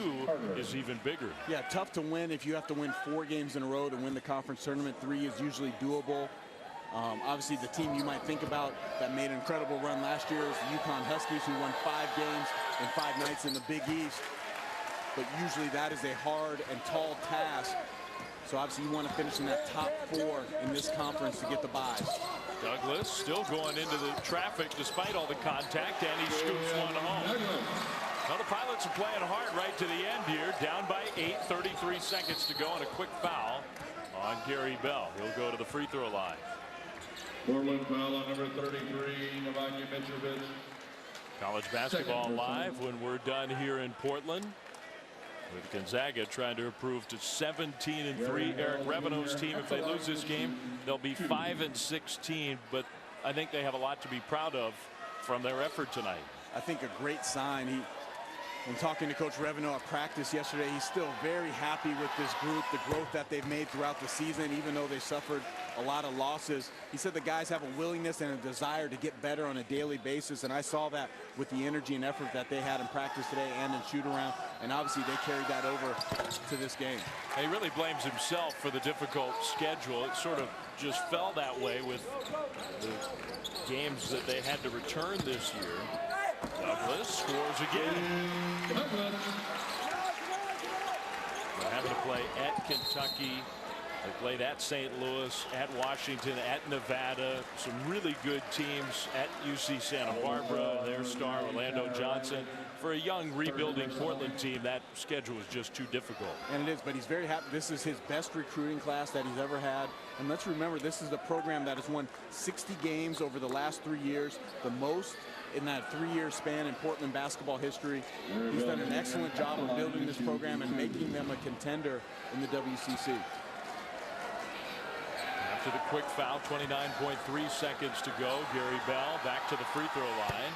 is even bigger. Yeah, tough to win if you have to win 4 games in a row to win the conference tournament. 3 is usually doable. Obviously, the team you might think about that made an incredible run last year is the UConn Huskies, who won 5 games in 5 nights in the Big East. But usually that is a hard and tall task. So obviously you want to finish in that top 4 in this conference to get the buys. Douglas still going into the traffic despite all the contact, and he scoops one home. Well, the Pilots are playing hard right to the end here. Down by 8, 33 seconds to go, and a quick foul on Gary Bell. He'll go to the free throw line. Portland foul on number 33, Nemanja Mitrovic. College basketball live when we're done here in Portland, with Gonzaga trying to improve to 17-3. Eric Reveno's team, if they lose this game, they'll be 5-16. But I think they have a lot to be proud of from their effort tonight. I think a great sign. When talking to Coach Reveno at practice yesterday, he's still very happy with this group, the growth that they've made throughout the season, even though they suffered a lot of losses. He said the guys have a willingness and a desire to get better on a daily basis, and I saw that with the energy and effort that they had in practice today and in shoot-around, and obviously they carried that over to this game. And he really blames himself for the difficult schedule. It sort of just fell that way with the games that they had to return this year. Douglas scores again. They're having to play at Kentucky. They played at St. Louis, at Washington, at Nevada. Some really good teams at UC Santa Barbara. Their star, Orlando Johnson. For a young, rebuilding Portland team, that schedule is just too difficult. And it is, but he's very happy. This is his best recruiting class that he's ever had. And let's remember, this is the program that has won 60 games over the last 3 years, the most in that 3-year span in Portland basketball history. He's done an excellent job of building this program and making them a contender in the WCC. After the quick foul, 29.3 seconds to go. Gary Bell back to the free throw line.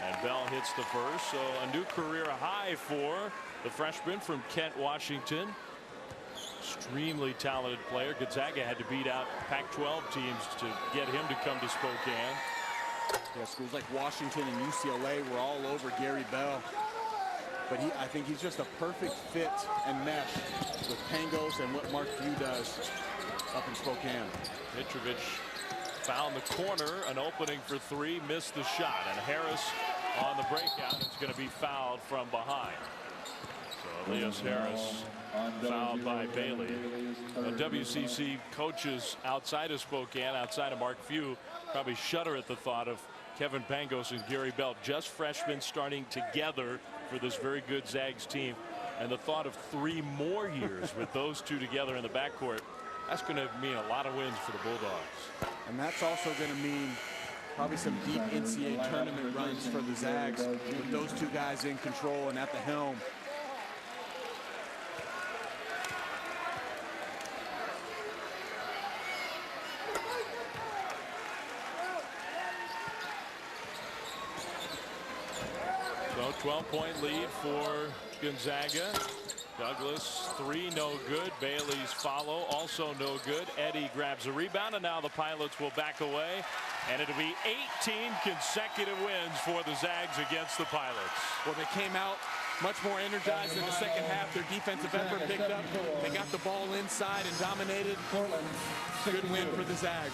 And Bell hits the first. So a new career high for the freshman from Kent, Washington. Extremely talented player. Gonzaga had to beat out Pac-12 teams to get him to come to Spokane. Yeah, schools like Washington and UCLA were all over Gary Bell. But I think he's just a perfect fit and mesh with Pangos and what Mark Few does up in Spokane. Mitrovic found the corner, an opening for three, missed the shot, and Harris on the breakout is going to be fouled from behind. So Elias Harris fouled by Bailey. WCC coaches outside of Spokane, outside of Mark Few, probably shudder at the thought of Kevin Pangos and Gary Belt, just freshmen starting together for this very good Zags team. And the thought of 3 more years with those two together in the backcourt, that's going to mean a lot of wins for the Bulldogs. And that's also going to mean probably some deep NCAA tournament runs for the Zags with those two guys in control and at the helm. So 12-point lead for Gonzaga. Douglas, 3, no good. Bailey's follow, also no good. Eddie grabs a rebound, and now the Pilots will back away. And it'll be 18 consecutive wins for the Zags against the Pilots. Well, they came out much more energized in the second half. Their defensive effort picked up. They got the ball inside and dominated. Good win for the Zags.